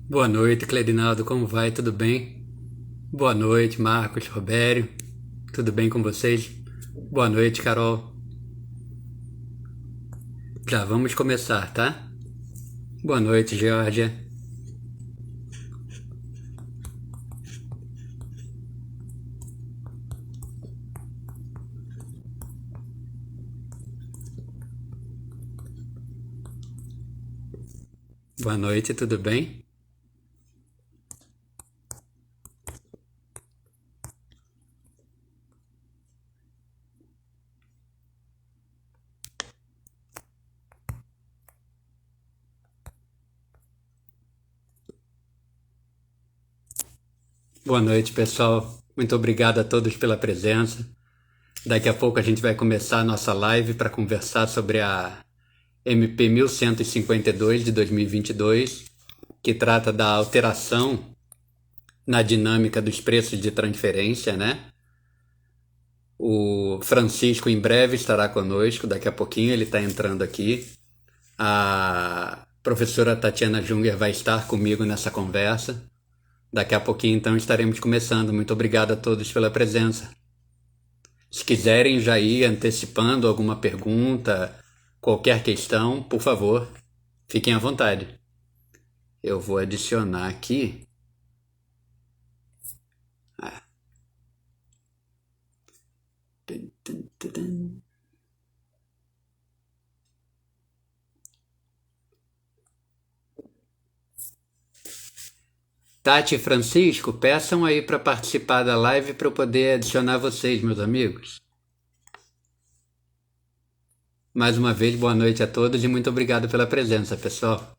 Boa noite, Clerinaldo, como vai? Tudo bem? Boa noite, Marcos, Robério. Tudo bem com vocês? Boa noite, Carol. Já vamos começar, tá? Boa noite, Georgia. Boa noite, tudo bem? Boa noite, pessoal. Muito obrigado a todos pela presença. Daqui a pouco a gente vai começar a nossa live para conversar sobre a MP 1152 de 2022, que trata da alteração na dinâmica dos preços de transferência, né? O Francisco em breve estará conosco, daqui a pouquinho ele está entrando aqui. A professora Tatiana Junger vai estar comigo nessa conversa. Daqui a pouquinho, então, estaremos começando. Muito obrigado a todos pela presença. Se quiserem já ir antecipando alguma pergunta, qualquer questão, por favor, fiquem à vontade. Eu vou adicionar aqui. Ah. Tati e Francisco, peçam aí para participar da live para eu poder adicionar vocês, meus amigos. Mais uma vez, boa noite a todos e muito obrigado pela presença, pessoal.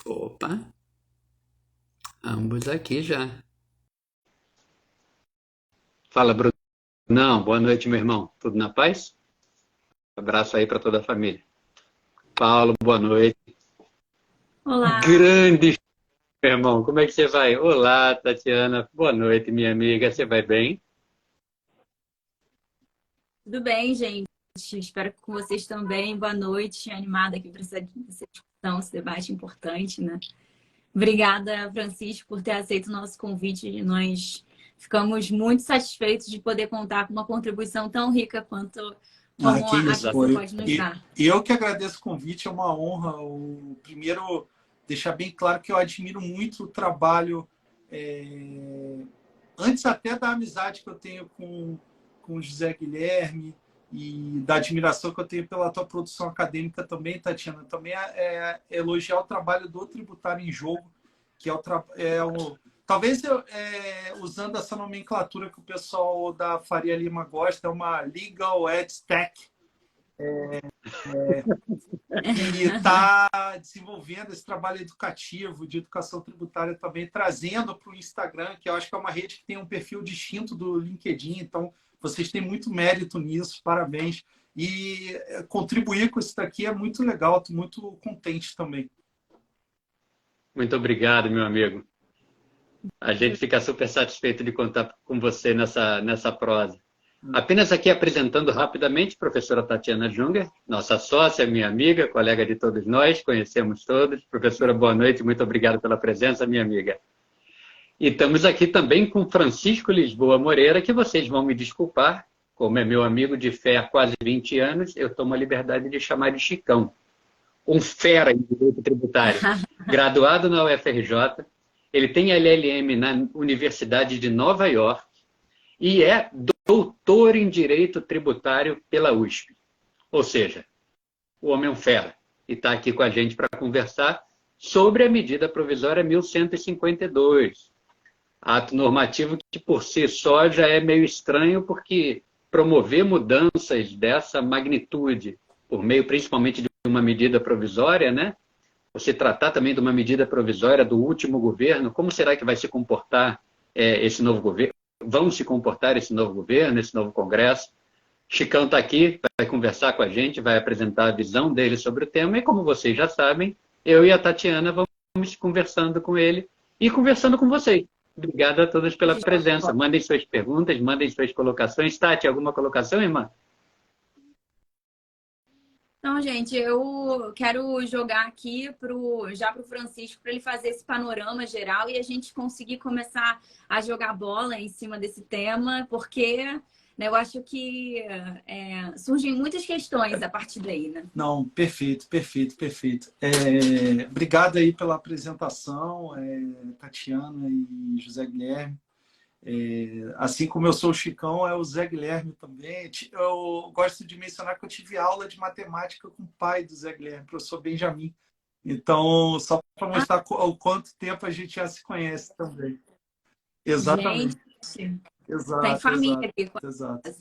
Opa, ambos aqui já. Fala, Bruno. Não, boa noite, meu irmão. Tudo na paz? Abraço aí para toda a família. Paulo, boa noite. Olá, Grande, meu irmão. Como é que você vai? Olá, Tatiana. Boa noite, minha amiga. Você vai bem? tudo bem, gente? Espero que com vocês também. Boa noite, animada aqui para essa discussão, esse debate importante, né? Obrigada, Francisco, por ter aceito o nosso convite. Nós ficamos muito satisfeitos de poder contar com uma contribuição tão rica quanto como Que a isso, que você foi. pode nos dar. Eu que agradeço o convite, é uma honra. O primeiro, deixar bem claro que eu admiro muito o trabalho, antes até da amizade que eu tenho com o José Guilherme e da admiração que eu tenho pela tua produção acadêmica também, Tatiana, também elogiar o trabalho do Tributário em Jogo, que talvez usando essa nomenclatura que o pessoal da Faria Lima gosta, é uma Legal Ed Tech, que está desenvolvendo esse trabalho educativo de educação tributária também, trazendo para o Instagram, que eu acho que é uma rede que tem um perfil distinto do LinkedIn, então vocês têm muito mérito nisso, parabéns. E contribuir com isso daqui é muito legal, estou muito contente também. Muito obrigado, meu amigo. A gente fica super satisfeito de contar com você nessa prosa. Apenas aqui apresentando rapidamente, professora Tatiana Junger, nossa sócia, minha amiga, colega de todos nós, conhecemos todos. Professora, boa noite, muito obrigado pela presença, minha amiga. E estamos aqui também com Francisco Lisboa Moreira, que vocês vão me desculpar, como é meu amigo de fé há quase 20 anos, eu tomo a liberdade de chamar de Chicão. Um fera em direito tributário, graduado na UFRJ, ele tem LLM na Universidade de Nova York e é doutor em direito tributário pela USP. Ou seja, o homem é um fera e está aqui com a gente para conversar sobre a medida provisória 1152. Ato normativo que por si só já é meio estranho, porque promover mudanças dessa magnitude, por meio principalmente de uma medida provisória, né? Você tratar também de uma medida provisória do último governo, como será que vai se comportar esse novo governo? Vão se comportar esse novo governo, esse novo Congresso? Chicão está aqui, vai conversar com a gente, vai apresentar a visão dele sobre o tema, e como vocês já sabem, eu e a Tatiana vamos conversando com ele e conversando com vocês. Obrigado a todos pela presença. Mandem suas perguntas, mandem suas colocações. Tati, alguma colocação, irmã? Então, gente, eu quero jogar aqui já para o Francisco, para ele fazer esse panorama geral e a gente conseguir começar a jogar bola em cima desse tema, porque né, eu acho que surgem muitas questões a partir daí, né? Não, perfeito, perfeito, perfeito. Obrigado aí pela apresentação, Tatiana e José Guilherme. Assim como eu sou o Chicão, é o Zé Guilherme também. Eu gosto de mencionar que eu tive aula de matemática com o pai do Zé Guilherme, professor Benjamin. Então, só para mostrar o quanto tempo a gente já se conhece também. Exatamente. Gente, Exato, tem família aqui. exato.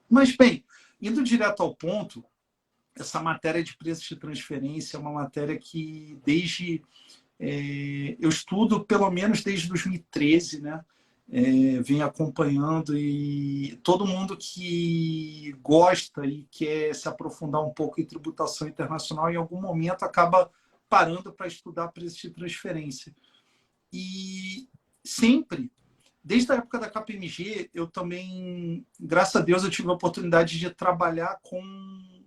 Mas, bem, indo direto ao ponto, essa matéria de preços de transferência é uma matéria que eu estudo pelo menos desde 2013, né? Venho acompanhando e todo mundo que gosta e quer se aprofundar um pouco em tributação internacional, em algum momento acaba parando para estudar preços de transferência. E sempre, desde a época da KPMG, eu também, graças a Deus, eu tive a oportunidade de trabalhar com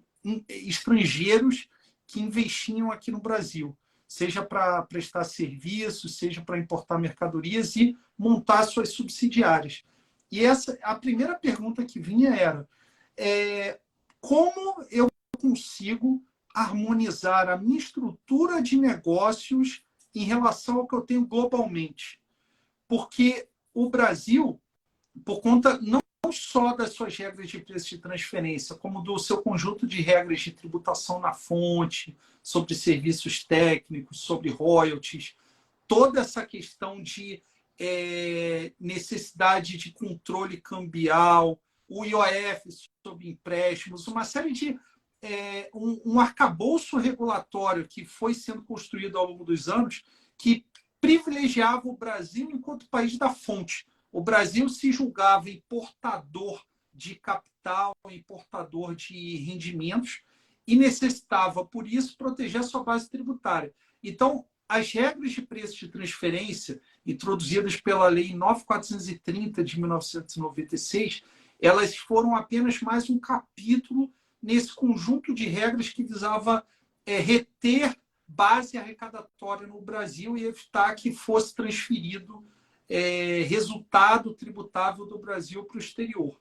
estrangeiros que investiam aqui no Brasil, seja para prestar serviços, seja para importar mercadorias e montar suas subsidiárias. E a primeira pergunta que vinha era como eu consigo harmonizar a minha estrutura de negócios em relação ao que eu tenho globalmente? Porque o Brasil, por conta não só das suas regras de preço de transferência, como do seu conjunto de regras de tributação na fonte, sobre serviços técnicos, sobre royalties, toda essa questão de necessidade de controle cambial, o IOF sobre empréstimos, uma série de um arcabouço regulatório que foi sendo construído ao longo dos anos que privilegiava o Brasil enquanto país da fonte. O Brasil se julgava importador de capital, importador de rendimentos e necessitava, por isso, proteger a sua base tributária. Então, as regras de preço de transferência, introduzidas pela Lei 9.430 de 1996, elas foram apenas mais um capítulo nesse conjunto de regras que visava reter base arrecadatória no Brasil e evitar que fosse transferido resultado tributável do Brasil para o exterior.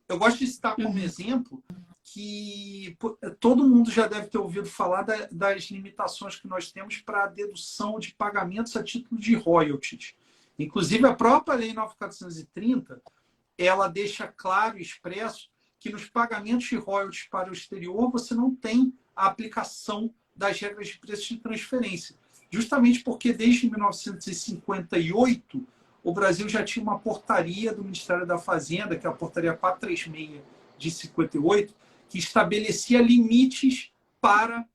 Eu gosto de citar como exemplo que todo mundo já deve ter ouvido falar das limitações que nós temos para a dedução de pagamentos a título de royalties. Inclusive, a própria Lei 9.430, ela deixa claro e expresso que nos pagamentos de royalties para o exterior você não tem a aplicação das regras de preço de transferência. Justamente porque desde 1958 o Brasil já tinha uma portaria do Ministério da Fazenda, que é a portaria 436 de 58, que estabelecia limites para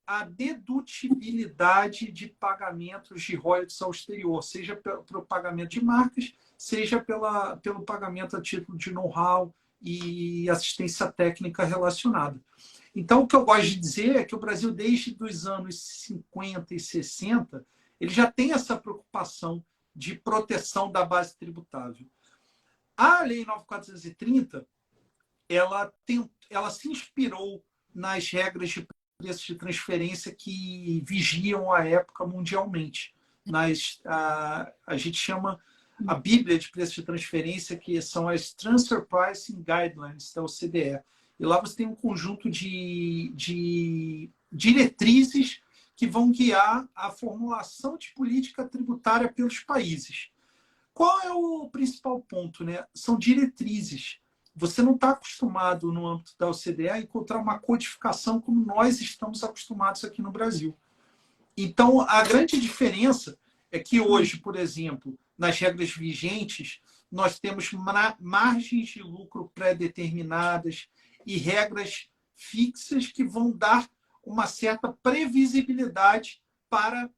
a dedutibilidade de pagamentos de royalties ao exterior, seja pelo pagamento de marcas, seja pelo pagamento a título de know-how e assistência técnica relacionada. Então, o que eu gosto de dizer é que o Brasil, desde os anos 50 e 60, ele já tem essa preocupação de proteção da base tributável. A Lei 9.430, ela se inspirou nas regras de preços de transferência que vigiam a época mundialmente. A gente chama a Bíblia de preços de transferência, que são as Transfer Pricing Guidelines da OCDE. E lá você tem um conjunto de diretrizes que vão guiar a formulação de política tributária pelos países. Qual é o principal ponto, né? São diretrizes. Você não está acostumado, no âmbito da OCDE, a encontrar uma codificação como nós estamos acostumados aqui no Brasil. Então, a grande diferença é que hoje, por exemplo, nas regras vigentes, nós temos margens de lucro pré-determinadas e regras fixas que vão dar uma certa previsibilidade para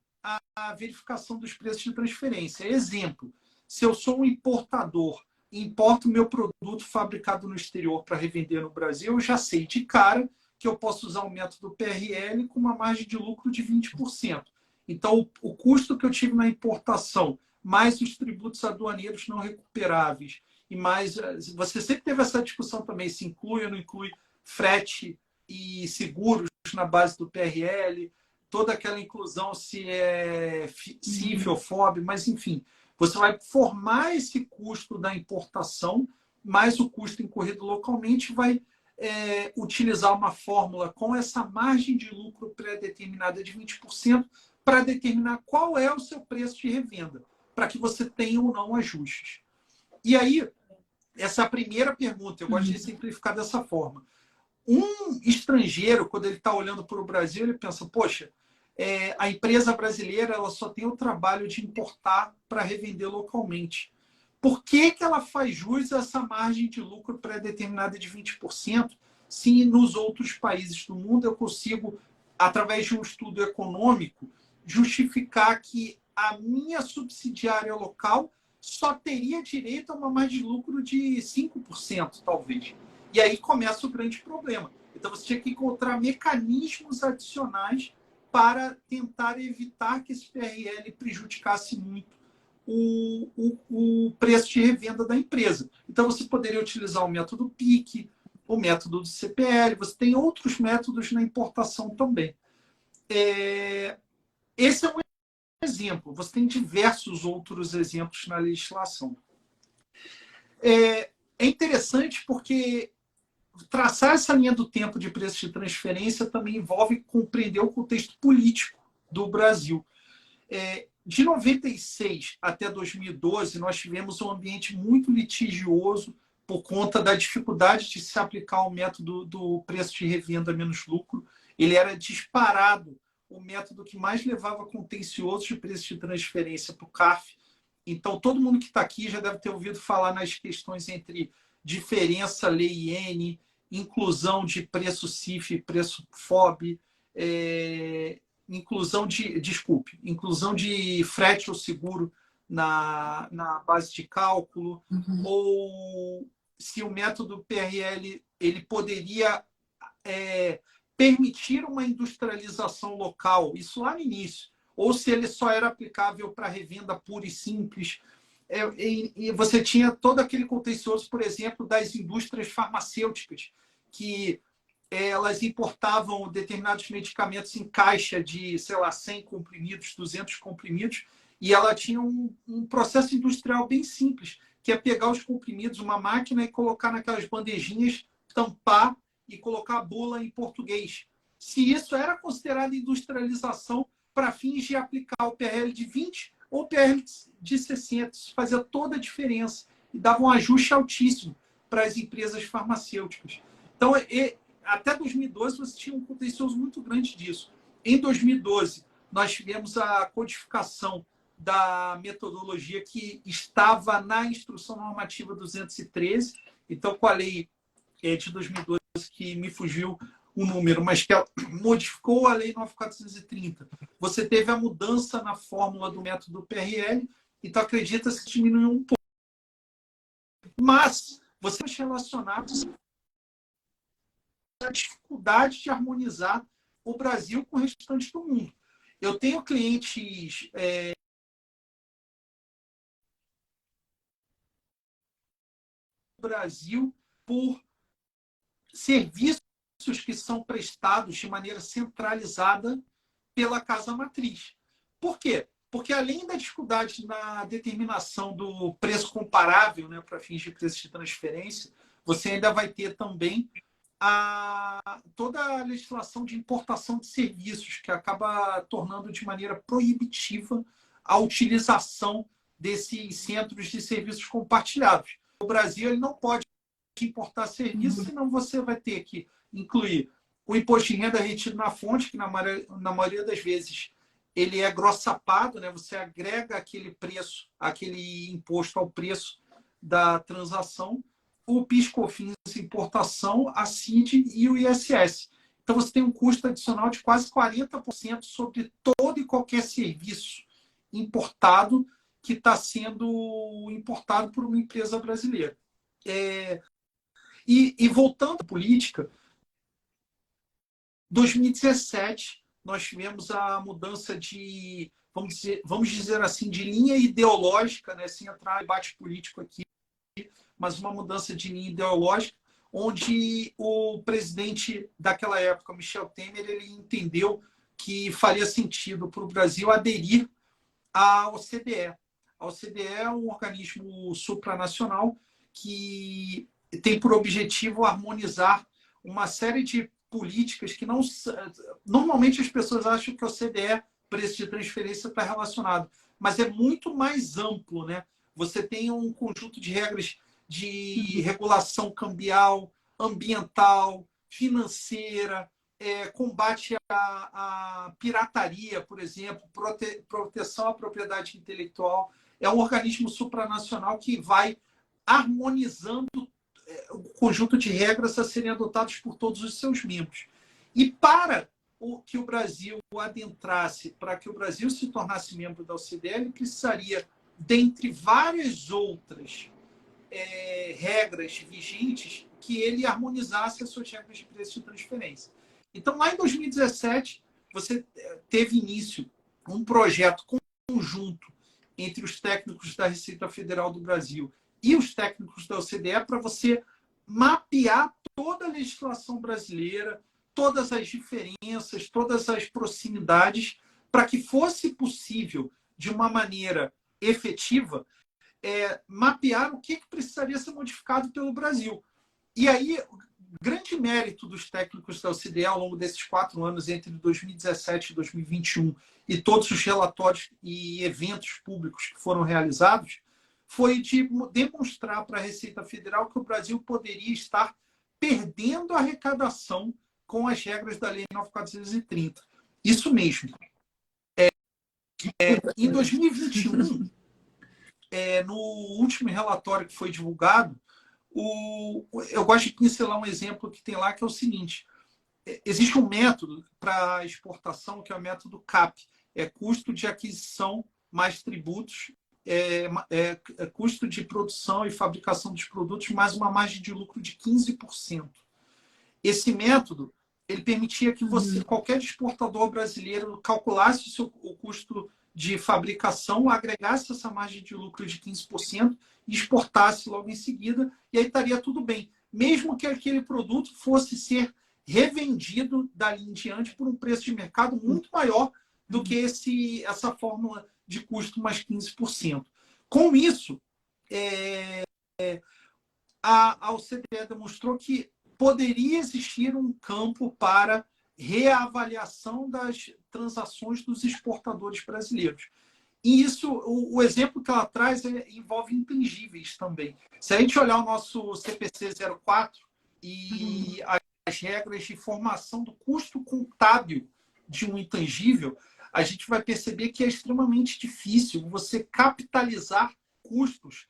a verificação dos preços de transferência. Exemplo, se eu sou um importador e importo meu produto fabricado no exterior para revender no Brasil, eu já sei de cara que eu posso usar o método PRL com uma margem de lucro de 20%. Então, o custo que eu tive na importação, mais os tributos aduaneiros não recuperáveis, e mais... Você sempre teve essa discussão também, se inclui ou não inclui frete e seguros na base do PRL, toda aquela inclusão, se é CIF ou FOB, mas, enfim, você vai formar esse custo da importação, mais o custo incorrido localmente, vai utilizar uma fórmula com essa margem de lucro pré-determinada de 20% para determinar qual é o seu preço de revenda, para que você tenha ou não ajustes. E aí, essa é a primeira pergunta, eu gosto de simplificar dessa forma. Um estrangeiro, quando ele está olhando para o Brasil, ele pensa, poxa, a empresa brasileira ela só tem o trabalho de importar para revender localmente. Por que ela faz jus a essa margem de lucro pré-determinada de 20%, se nos outros países do mundo eu consigo, através de um estudo econômico, justificar que a minha subsidiária local só teria direito a uma margem de lucro de 5%, talvez. E aí começa o grande problema. Então, você tinha que encontrar mecanismos adicionais para tentar evitar que esse PRL prejudicasse muito o preço de revenda da empresa. Então, você poderia utilizar o método PIC, o método do CPL, você tem outros métodos na importação também. Esse é um exemplo. Você tem diversos outros exemplos na legislação. É interessante porque traçar essa linha do tempo de preço de transferência também envolve compreender o contexto político do Brasil. De 96 até 2012, nós tivemos um ambiente muito litigioso por conta da dificuldade de se aplicar o método do preço de revenda menos lucro. Ele era disparado o método que mais levava contencioso de preço de transferência para o CARF. Então, todo mundo que está aqui já deve ter ouvido falar nas questões entre diferença lei IN, inclusão de preço CIF e preço FOB, inclusão de frete ou seguro na base de cálculo, ou se o método PRL ele poderia permitir uma industrialização local, isso lá no início, ou se ele só era aplicável para revenda pura e simples. E você tinha todo aquele contencioso, por exemplo, das indústrias farmacêuticas, que elas importavam determinados medicamentos em caixa de, sei lá, 100 comprimidos, 200 comprimidos, e ela tinha um processo industrial bem simples, que é pegar os comprimidos, uma máquina, e colocar naquelas bandejinhas, tampar e colocar a bula em português. Se isso era considerado industrialização para fins de aplicar o PRL de 20 ou o PRL de 60, isso fazia toda a diferença e dava um ajuste altíssimo para as empresas farmacêuticas. Então, até 2012, você tinha um contencioso muito grande disso. Em 2012, nós tivemos a codificação da metodologia que estava na Instrução Normativa 213, então, com a lei de 2012, que me fugiu o número, mas que ela modificou a lei 9.430. Você teve a mudança na fórmula do método PRL, então acredita-se que diminuiu um pouco. Mas você vai relacionar a dificuldade de harmonizar o Brasil com o restante do mundo. Eu tenho clientes no Brasil por serviços que são prestados de maneira centralizada pela casa matriz. Por quê? Porque além da dificuldade na determinação do preço comparável, né, para fins de preço de transferência, você ainda vai ter também toda a legislação de importação de serviços, que acaba tornando de maneira proibitiva a utilização desses centros de serviços compartilhados. O Brasil ele não pode importar serviços, senão você vai ter que incluir o imposto de renda retido na fonte, que na maioria das vezes ele é grossapado, né? Você agrega aquele preço, aquele imposto ao preço da transação, o PIS/COFINS importação, a CID e o ISS. Então você tem um custo adicional de quase 40% sobre todo e qualquer serviço importado que está sendo importado por uma empresa brasileira. E voltando à política, 2017 nós tivemos a mudança de, vamos dizer assim, de linha ideológica, né, sem entrar em debate político aqui, mas uma mudança de linha ideológica, onde o presidente daquela época, Michel Temer, ele entendeu que faria sentido para o Brasil aderir à OCDE. A OCDE é um organismo supranacional que tem por objetivo harmonizar uma série de políticas que não... Normalmente as pessoas acham que a OCDE, preço de transferência, está relacionado, mas é muito mais amplo, né? Você tem um conjunto de regras de regulação cambial, ambiental, financeira, combate à pirataria, por exemplo, proteção à propriedade intelectual. É um organismo supranacional que vai harmonizando o conjunto de regras a serem adotados por todos os seus membros. E para que o Brasil adentrasse, para que o Brasil se tornasse membro da OCDE, ele precisaria, dentre várias outras regras vigentes, que ele harmonizasse as suas regras de preço de transferência. Então, lá em 2017, você teve início um projeto conjunto entre os técnicos da Receita Federal do Brasil e os técnicos da OCDE para você mapear toda a legislação brasileira, todas as diferenças, todas as proximidades, para que fosse possível, de uma maneira efetiva, mapear o que precisaria ser modificado pelo Brasil. E aí, o grande mérito dos técnicos da OCDE ao longo desses 4 anos, entre 2017 e 2021, e todos os relatórios e eventos públicos que foram realizados, foi de demonstrar para a Receita Federal que o Brasil poderia estar perdendo a arrecadação com as regras da Lei 9.430. Isso mesmo. Em 2021, no último relatório que foi divulgado, eu gosto de pincelar um exemplo que tem lá, que é o seguinte: existe um método para exportação, que é o método CAP, custo de aquisição mais tributos, custo de produção e fabricação dos produtos, mais uma margem de lucro de 15%. Esse método, ele permitia que qualquer exportador brasileiro calculasse o custo de fabricação, agregasse essa margem de lucro de 15% e exportasse logo em seguida, e aí estaria tudo bem. Mesmo que aquele produto fosse ser revendido dali em diante por um preço de mercado muito maior do que essa fórmula de custo mais 15%. Com isso, a OCDE demonstrou que poderia existir um campo para reavaliação das transações dos exportadores brasileiros. E isso, o exemplo que ela traz envolve intangíveis também. Se a gente olhar o nosso CPC 04 e as regras de formação do custo contábil de um intangível, a gente vai perceber que é extremamente difícil você capitalizar custos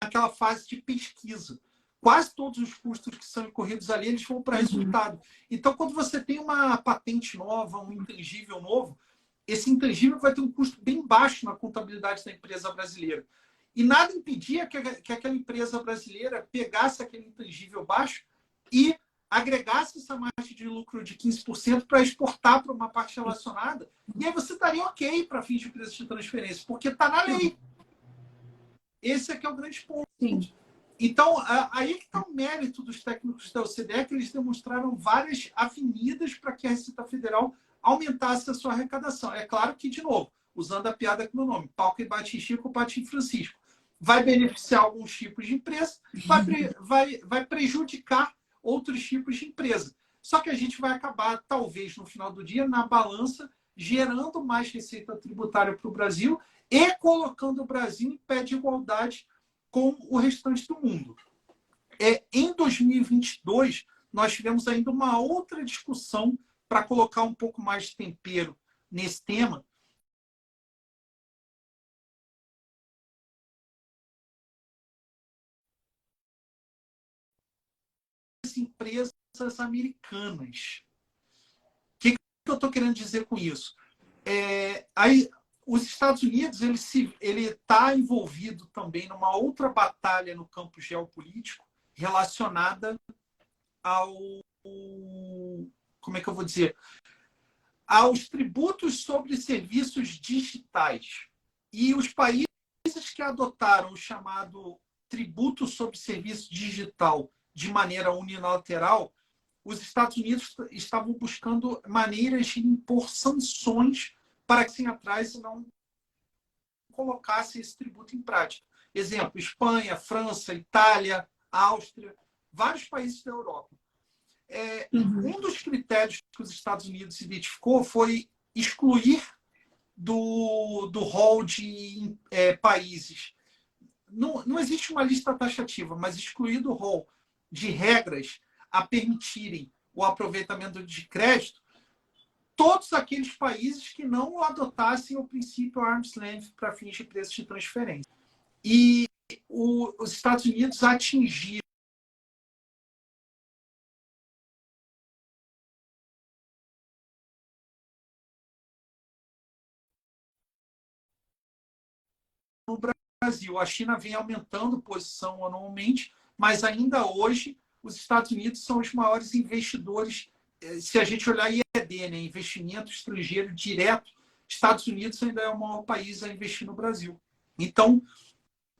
naquela fase de pesquisa. Quase todos os custos que são incorridos ali, eles vão para resultado. Então, quando você tem uma patente nova, um intangível novo, esse intangível vai ter um custo bem baixo na contabilidade da empresa brasileira. E nada impedia que aquela empresa brasileira pegasse aquele intangível baixo e agregasse essa margem de lucro de 15% para exportar para uma parte relacionada. E aí você estaria ok para fins de preço de transferência, porque está na lei. Esse aqui é o grande ponto. Sim. Então, aí que está o mérito dos técnicos da OCDE, que eles demonstraram várias avenidas para que a Receita Federal aumentasse a sua arrecadação. É claro que, de novo, usando a piada com o meu nome, pau que bate em Chico, bate em Francisco. Vai beneficiar alguns tipos de empresa, vai prejudicar outros tipos de empresa. Só que a gente vai acabar, talvez, no final do dia, na balança, gerando mais receita tributária para o Brasil e colocando o Brasil em pé de igualdade com o restante do mundo. Em 2022, nós tivemos ainda uma outra discussão para colocar um pouco mais de tempero nesse tema. As empresas americanas. O que eu estou querendo dizer com isso? Os Estados Unidos ele está envolvido também numa outra batalha no campo geopolítico relacionada ao, como é que eu vou dizer, aos tributos sobre serviços digitais. E os países que adotaram o chamado tributo sobre serviço digital de maneira unilateral, os Estados Unidos estavam buscando maneiras de impor sanções para que, assim, atrás, não colocasse esse tributo em prática. Exemplo, Espanha, França, Itália, Áustria, vários países da Europa. Um dos critérios que os Estados Unidos identificou foi excluir do rol de países. Não existe uma lista taxativa, mas excluir do rol de regras a permitirem o aproveitamento de crédito todos aqueles países que não adotassem o princípio arm's length para fins de preços de transferência. E os Estados Unidos atingiram no Brasil. A China vem aumentando posição anualmente, mas ainda hoje os Estados Unidos são os maiores investidores. Se a gente olhar IED, né, investimento estrangeiro direto, Estados Unidos ainda é o maior país a investir no Brasil. Então,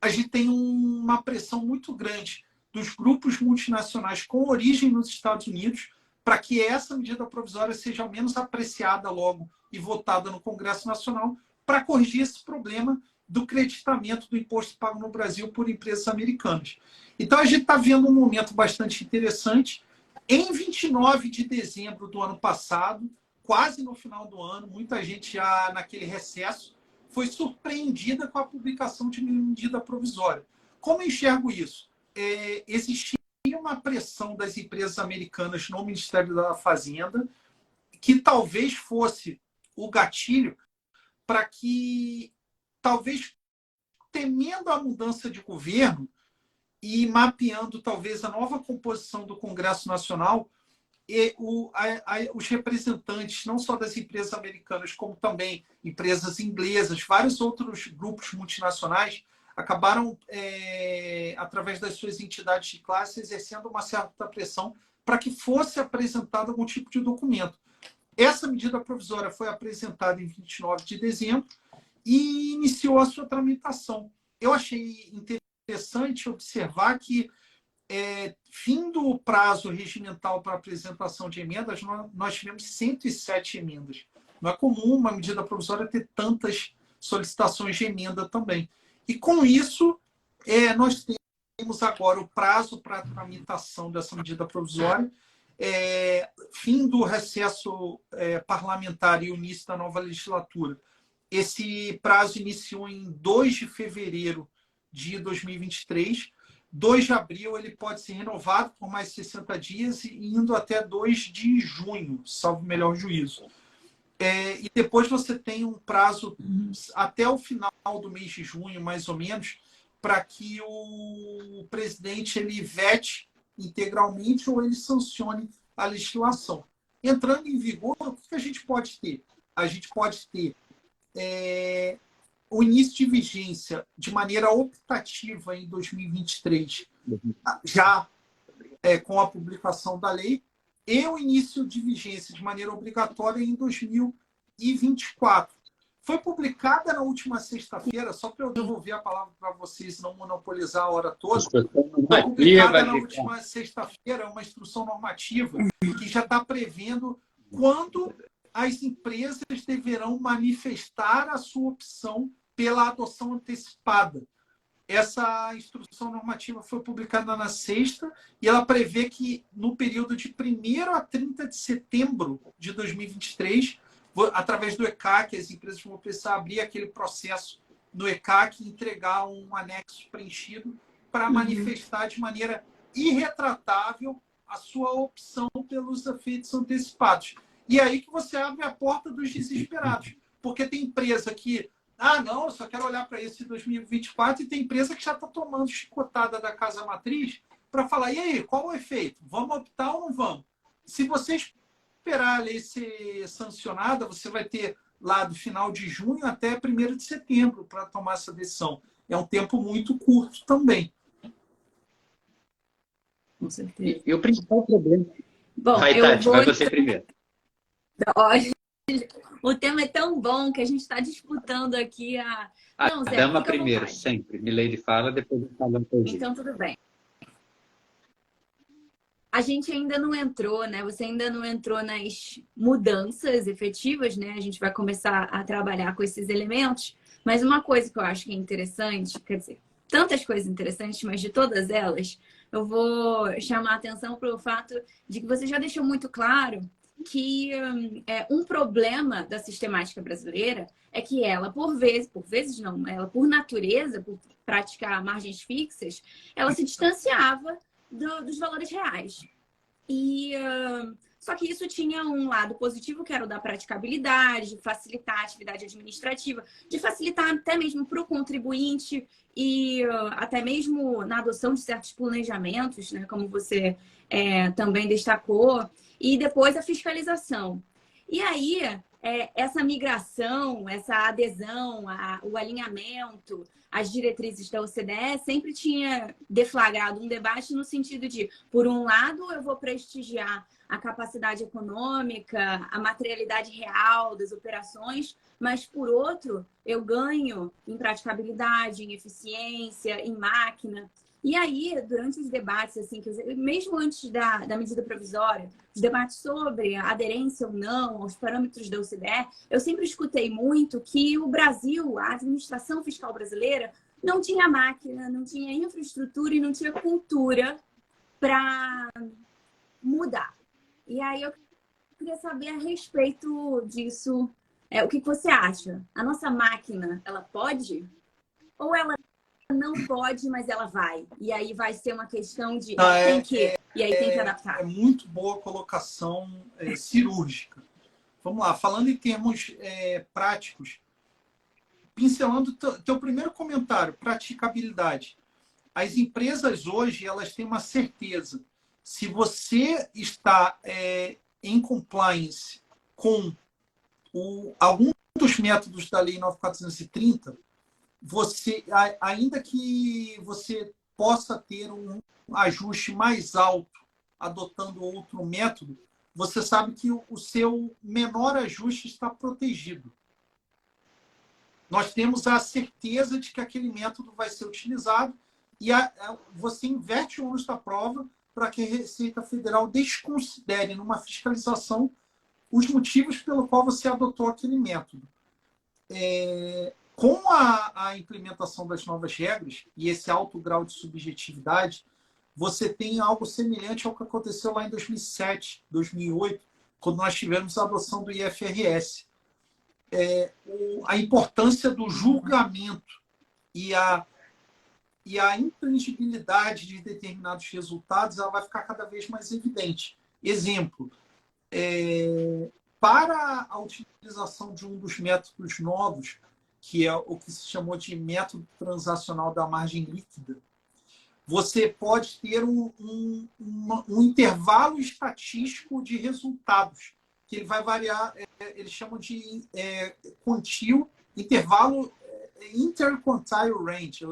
a gente tem uma pressão muito grande dos grupos multinacionais com origem nos Estados Unidos para que essa medida provisória seja ao menos apreciada logo e votada no Congresso Nacional para corrigir esse problema do creditamento do imposto pago no Brasil por empresas americanas. Então, a gente está vendo um momento bastante interessante. Em 29 de dezembro do ano passado, quase no final do ano, muita gente já naquele recesso foi surpreendida com a publicação de medida provisória. Como eu enxergo isso? Existia uma pressão das empresas americanas no Ministério da Fazenda que talvez fosse o gatilho para que, talvez temendo a mudança de governo e mapeando talvez a nova composição do Congresso Nacional, os representantes, não só das empresas americanas, como também empresas inglesas, vários outros grupos multinacionais, acabaram, através das suas entidades de classe, exercendo uma certa pressão para que fosse apresentado algum tipo de documento. Essa medida provisória foi apresentada em 29 de dezembro e iniciou a sua tramitação. Eu achei interessante observar que, findo o prazo regimental para apresentação de emendas, nós tivemos 107 emendas. Não é comum uma medida provisória ter tantas solicitações de emenda também. E, com isso, nós temos agora o prazo para a tramitação dessa medida provisória, fim do recesso parlamentar e o início da nova legislatura. Esse prazo iniciou em 2 de fevereiro de 2023. 2 de abril ele pode ser renovado por mais 60 dias e indo até 2 de junho, salvo melhor juízo. E depois você tem um prazo até o final do mês de junho, mais ou menos, para que o presidente ele vete integralmente ou ele sancione a legislação. Entrando em vigor, o que a gente pode ter? A gente pode ter o início de vigência de maneira optativa em 2023, já com a publicação da lei, e o início de vigência de maneira obrigatória em 2024. Foi publicada na última sexta-feira, só para eu devolver a palavra para vocês, não monopolizar a hora toda. Foi publicada na última sexta-feira uma instrução normativa que já está prevendo quando as empresas deverão manifestar a sua opção pela adoção antecipada. Essa instrução normativa foi publicada na sexta e ela prevê que no período de 1º a 30 de setembro de 2023, através do ECAC, as empresas vão precisar abrir aquele processo no ECAC e entregar um anexo preenchido para manifestar de maneira irretratável a sua opção pelos efeitos antecipados. E aí que você abre a porta dos desesperados, porque tem empresa que não, eu só quero olhar para isso em 2024, e tem empresa que já está tomando chicotada da casa matriz para falar, e aí, qual o efeito? Vamos optar ou não vamos? Se você esperar a lei ser sancionada, você vai ter lá do final de junho até 1º de setembro para tomar essa decisão. É um tempo muito curto também. Com certeza. E o principal problema... Bom, Tati, vai você primeiro. o tema é tão bom que a gente está disputando aqui a... A Não, Zé, dama fica à primeiro, vontade. sempre. Milady fala, depois eu falo um pouco. Então, tudo bem. A gente ainda não entrou, né? Você ainda não entrou nas mudanças efetivas, né? A gente vai começar a trabalhar com esses elementos. Mas uma coisa que eu acho que é interessante, quer dizer, tantas coisas interessantes, mas de todas elas, eu vou chamar a atenção para o fato de que você já deixou muito claro que um problema da sistemática brasileira é que ela, por vezes não, ela por natureza, por praticar margens fixas, ela se distanciava dos valores reais. E só que isso tinha um lado positivo, que era o da praticabilidade, de facilitar a atividade administrativa, de facilitar até mesmo para o contribuinte e até mesmo na adoção de certos planejamentos, né, como você também destacou, e depois a fiscalização. E aí, essa migração, essa adesão, o alinhamento, as diretrizes da OCDE sempre tinha deflagrado um debate no sentido de, por um lado, eu vou prestigiar a capacidade econômica, a materialidade real das operações, mas, por outro, eu ganho em praticabilidade, em eficiência, em máquina. E aí, durante os debates, assim, mesmo antes da medida provisória, os debates sobre a aderência ou não aos parâmetros da OCDE, eu sempre escutei muito que o Brasil, a administração fiscal brasileira, não tinha máquina, não tinha infraestrutura e não tinha cultura para mudar. E aí eu queria saber a respeito disso, o que você acha? A nossa máquina, ela pode? Ou ela não pode, mas ela vai? E aí vai ser uma questão de tem que, e aí tem que adaptar. É muito boa colocação cirúrgica. Vamos lá, falando em termos práticos, pincelando teu primeiro comentário, praticabilidade. As empresas hoje, elas têm uma certeza. Se você está em compliance com algum dos métodos da Lei 9.430, você, ainda que você possa ter um ajuste mais alto adotando outro método, você sabe que o seu menor ajuste está protegido. Nós temos a certeza de que aquele método vai ser utilizado e você inverte o ônus da prova para que a Receita Federal desconsidere numa fiscalização os motivos pelo qual você adotou aquele método. Com a implementação das novas regras e esse alto grau de subjetividade, você tem algo semelhante ao que aconteceu lá em 2007, 2008, quando nós tivemos a adoção do IFRS. A importância do julgamento e a intangibilidade de determinados resultados, ela vai ficar cada vez mais evidente. Exemplo, para a utilização de um dos métodos novos, que é o que se chamou de método transacional da margem líquida, você pode ter um intervalo estatístico de resultados, que ele vai variar, eles chamam de quantile, intervalo interquantile range,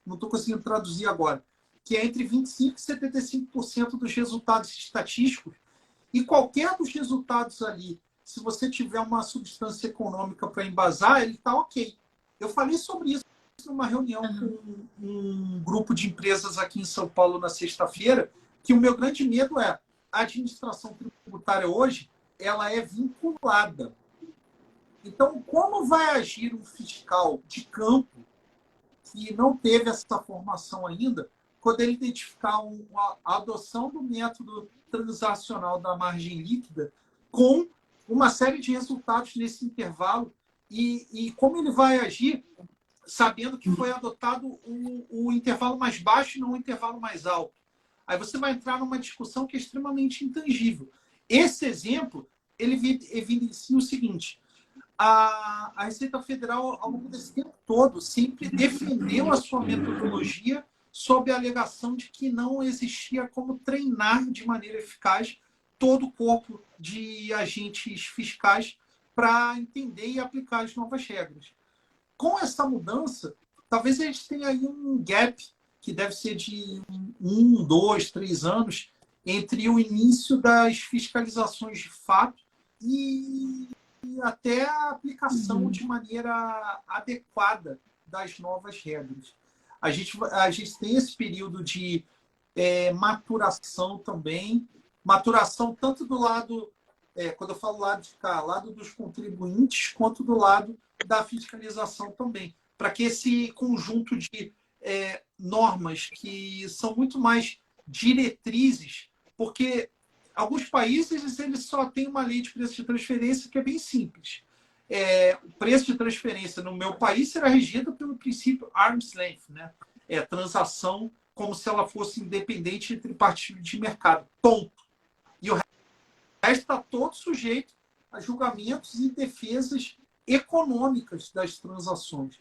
não estou conseguindo traduzir agora, que é entre 25% e 75% dos resultados estatísticos, e qualquer dos resultados ali, se você tiver uma substância econômica para embasar, ele está ok. Eu falei sobre isso numa reunião com um grupo de empresas aqui em São Paulo na sexta-feira, que o meu grande medo é a administração tributária hoje, ela é vinculada. Então, como vai agir um fiscal de campo que não teve essa formação ainda, quando ele identificar a adoção do método transacional da margem líquida com uma série de resultados nesse intervalo e como ele vai agir sabendo que foi adotado o intervalo mais baixo e não o intervalo mais alto. Aí você vai entrar numa discussão que é extremamente intangível. Esse exemplo, ele evidencia o seguinte: a Receita Federal, ao longo desse tempo todo, sempre defendeu a sua metodologia sob a alegação de que não existia como treinar de maneira eficaz todo o corpo de agentes fiscais para entender e aplicar as novas regras. Com essa mudança, talvez a gente tenha aí um gap que deve ser de 1, 2, 3 anos entre o início das fiscalizações de fato e até a aplicação de maneira adequada das novas regras. A gente tem esse período de maturação também, maturação tanto do lado, quando eu falo lado de cá, lado dos contribuintes, quanto do lado da fiscalização também, para que esse conjunto de normas que são muito mais diretrizes, porque alguns países eles só têm uma lei de preço de transferência que é bem simples. O preço de transferência no meu país será regido pelo princípio arm's length, né? Transação como se ela fosse independente entre partes de mercado. Ponto. E o resto está todo sujeito a julgamentos e defesas econômicas das transações.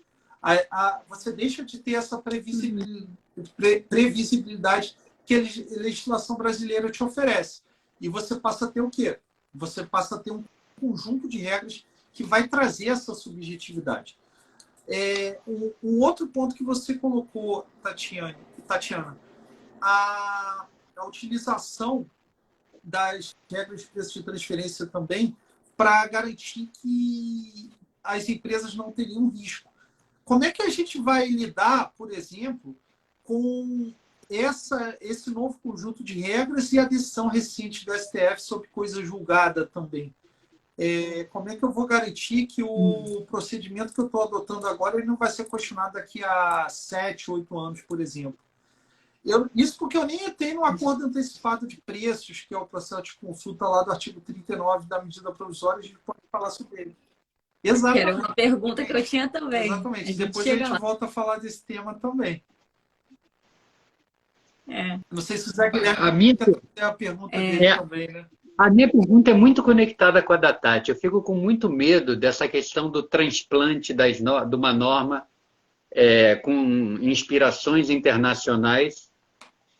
Você deixa de ter essa previsibilidade que a legislação brasileira te oferece. E você passa a ter o quê? Você passa a ter um conjunto de regras que vai trazer essa subjetividade. Um outro ponto que você colocou, Tatiana, a utilização das regras de preço de transferência também para garantir que as empresas não teriam risco. Como é que a gente vai lidar, por exemplo, com esse novo conjunto de regras e a decisão recente do STF sobre coisa julgada também? Como é que eu vou garantir que o procedimento que eu estou adotando agora ele não vai ser questionado daqui a 7, 8 anos, por exemplo? Isso porque eu nem entrei no acordo antecipado de preços, que é o processo de consulta lá do artigo 39 da medida provisória, a gente pode falar sobre ele. Exatamente. Era uma pergunta que eu tinha também. Exatamente. Depois a gente volta a falar desse tema também. Não sei se o Zé Guilherme tem a pergunta dele também, né? A minha pergunta é muito conectada com a da Tati. Eu fico com muito medo dessa questão do transplante de uma norma com inspirações internacionais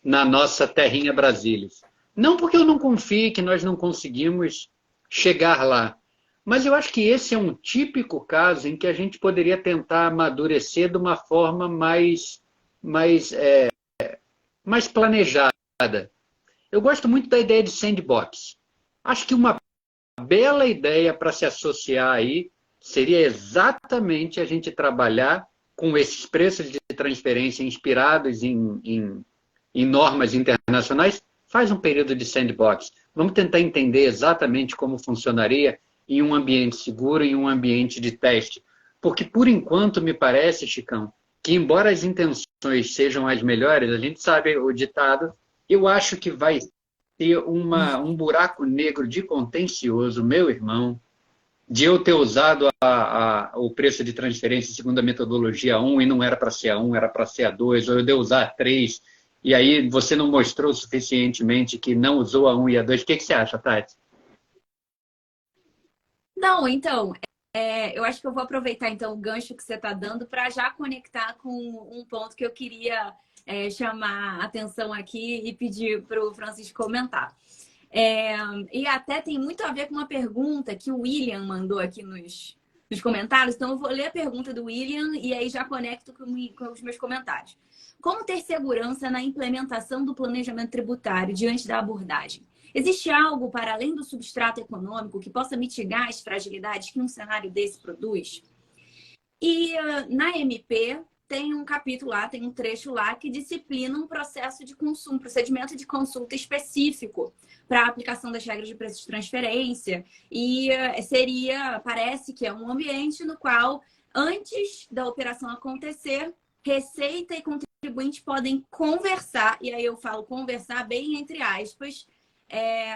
na nossa terrinha Brasília. Não porque eu não confie que nós não conseguimos chegar lá, mas eu acho que esse é um típico caso em que a gente poderia tentar amadurecer de uma forma mais planejada. Eu gosto muito da ideia de sandbox. Acho que uma bela ideia para se associar aí seria exatamente a gente trabalhar com esses preços de transferência inspirados em normas internacionais. Faz um período de sandbox. Vamos tentar entender exatamente como funcionaria em um ambiente seguro, em um ambiente de teste. Porque, por enquanto, me parece, Chicão, que embora as intenções sejam as melhores, a gente sabe o ditado, eu acho que vai ter um buraco negro de contencioso, meu irmão, de eu ter usado o preço de transferência segundo a metodologia 1 e não era para ser a 1, era para ser a 2, ou eu de usar a 3, e aí você não mostrou suficientemente que não usou a 1 e a 2. O que você acha, Tati? Não, então, eu acho que eu vou aproveitar então o gancho que você está dando para já conectar com um ponto que eu queria chamar a atenção aqui e pedir para o Francisco comentar. E até tem muito a ver com uma pergunta que o William mandou aqui nos comentários. Então, eu vou ler a pergunta do William e aí já conecto com os meus comentários. Como ter segurança na implementação do planejamento tributário diante da abordagem? Existe algo para além do substrato econômico que possa mitigar as fragilidades que um cenário desse produz? E na MP tem um capítulo lá, tem um trecho lá que disciplina um processo de consumo, um procedimento de consulta específico para a aplicação das regras de preço de transferência. E parece que é um ambiente no qual, antes da operação acontecer, Receita e contribuinte podem conversar, e aí eu falo conversar bem entre aspas,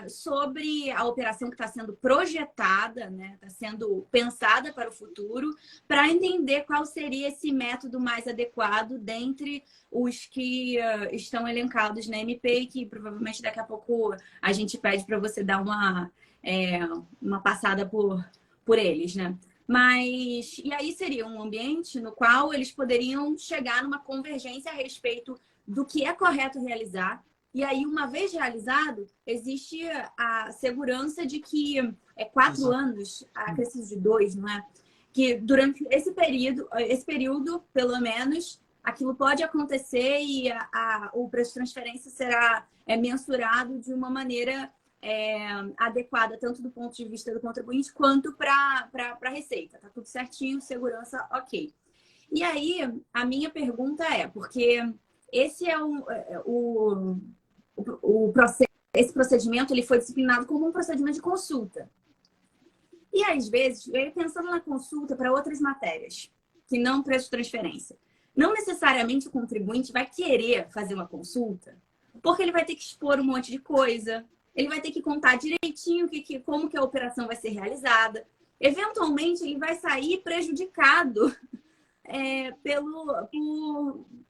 sobre a operação que está sendo projetada, né? Está sendo pensada para o futuro, para entender qual seria esse método mais adequado dentre os que estão elencados na MP, e que provavelmente daqui a pouco a gente pede para você dar uma passada por eles, né? E aí seria um ambiente no qual eles poderiam chegar numa convergência a respeito do que é correto realizar. E aí, uma vez realizado, existe a segurança de que 4 anos, acrescido de 2, não é? Que durante esse período, pelo menos, aquilo pode acontecer e o preço de transferência será mensurado de uma maneira adequada, tanto do ponto de vista do contribuinte, quanto para a Receita. Tá tudo certinho, segurança, ok. E aí, a minha pergunta porque esse esse procedimento ele foi disciplinado como um procedimento de consulta. E, às vezes, eu ia pensando na consulta para outras matérias, que não preço de transferência. Não necessariamente o contribuinte vai querer fazer uma consulta, porque ele vai ter que expor um monte de coisa, ele vai ter que contar direitinho como que a operação vai ser realizada. Eventualmente, ele vai sair prejudicado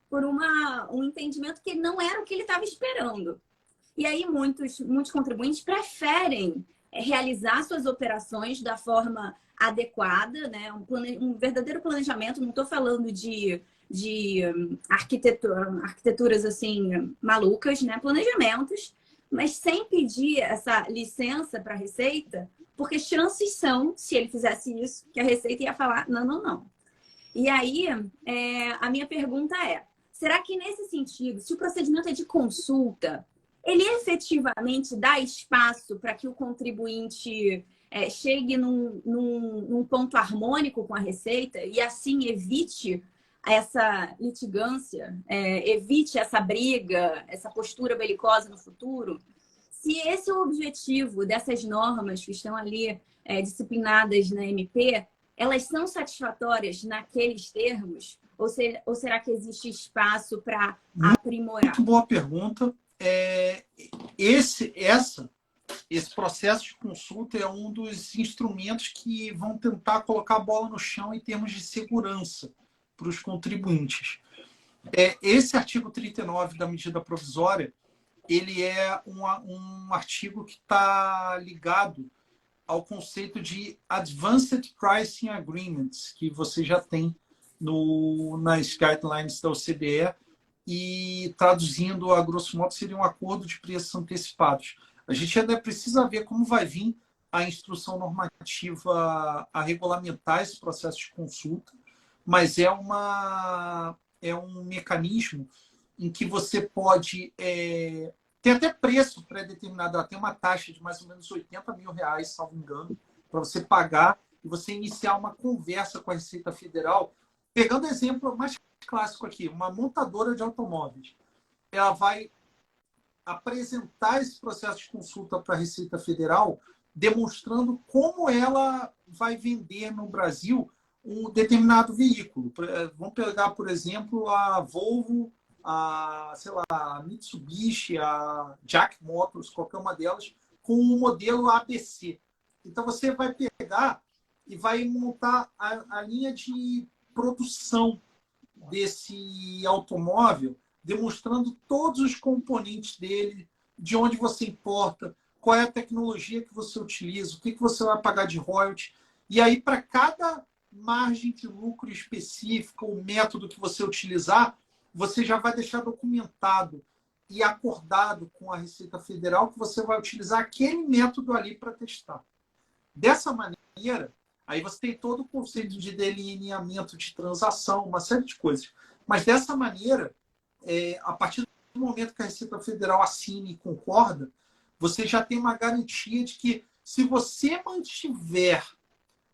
por um entendimento que não era o que ele estava esperando. E aí, muitos contribuintes preferem realizar suas operações da forma adequada, né? Um verdadeiro planejamento. Não estou falando de arquiteturas assim malucas, né? Planejamentos, mas sem pedir essa licença para a Receita, porque chances são, se ele fizesse isso, que a Receita ia falar não, não, não. E aí, a minha pergunta será que nesse sentido, se o procedimento é de consulta, ele efetivamente dá espaço para que o contribuinte chegue num ponto harmônico com a Receita e assim evite essa litigância, evite essa briga, essa postura belicosa no futuro? Se esse é o objetivo dessas normas que estão ali disciplinadas na MP, elas são satisfatórias naqueles termos? Ou será que existe espaço para aprimorar? Muito boa pergunta. Esse processo de consulta é um dos instrumentos que vão tentar colocar a bola no chão em termos de segurança para os contribuintes. Esse artigo 39 da medida provisória, ele é um artigo que está ligado ao conceito de Advanced Pricing Agreements, que você já tem nas guidelines da OCDE, e traduzindo a grosso modo seria um acordo de preços antecipados. A gente ainda precisa ver como vai vir a instrução normativa a regulamentar esse processo de consulta, mas é um mecanismo em que você pode ter até preço pré-determinado. Ela tem uma taxa de mais ou menos R$80 mil, salvo engano, para você pagar e você iniciar uma conversa com a Receita Federal. Pegando o exemplo mais clássico aqui, uma montadora de automóveis. Ela vai apresentar esse processo de consulta para a Receita Federal, demonstrando como ela vai vender no Brasil um determinado veículo. Vamos pegar, por exemplo, a Volvo, a Mitsubishi, a Jack Motors, qualquer uma delas, com o modelo ABC. Então, você vai pegar e vai montar a linha de produção desse automóvel, demonstrando todos os componentes dele, de onde você importa, qual é a tecnologia que você utiliza, o que você vai pagar de royalties. E aí, para cada margem de lucro específica, o método que você utilizar, você já vai deixar documentado e acordado com a Receita Federal que você vai utilizar aquele método ali para testar. Dessa maneira, aí você tem todo o conceito de delineamento de transação, uma série de coisas. Mas dessa maneira, a partir do momento que a Receita Federal assine e concorda, você já tem uma garantia de que, se você mantiver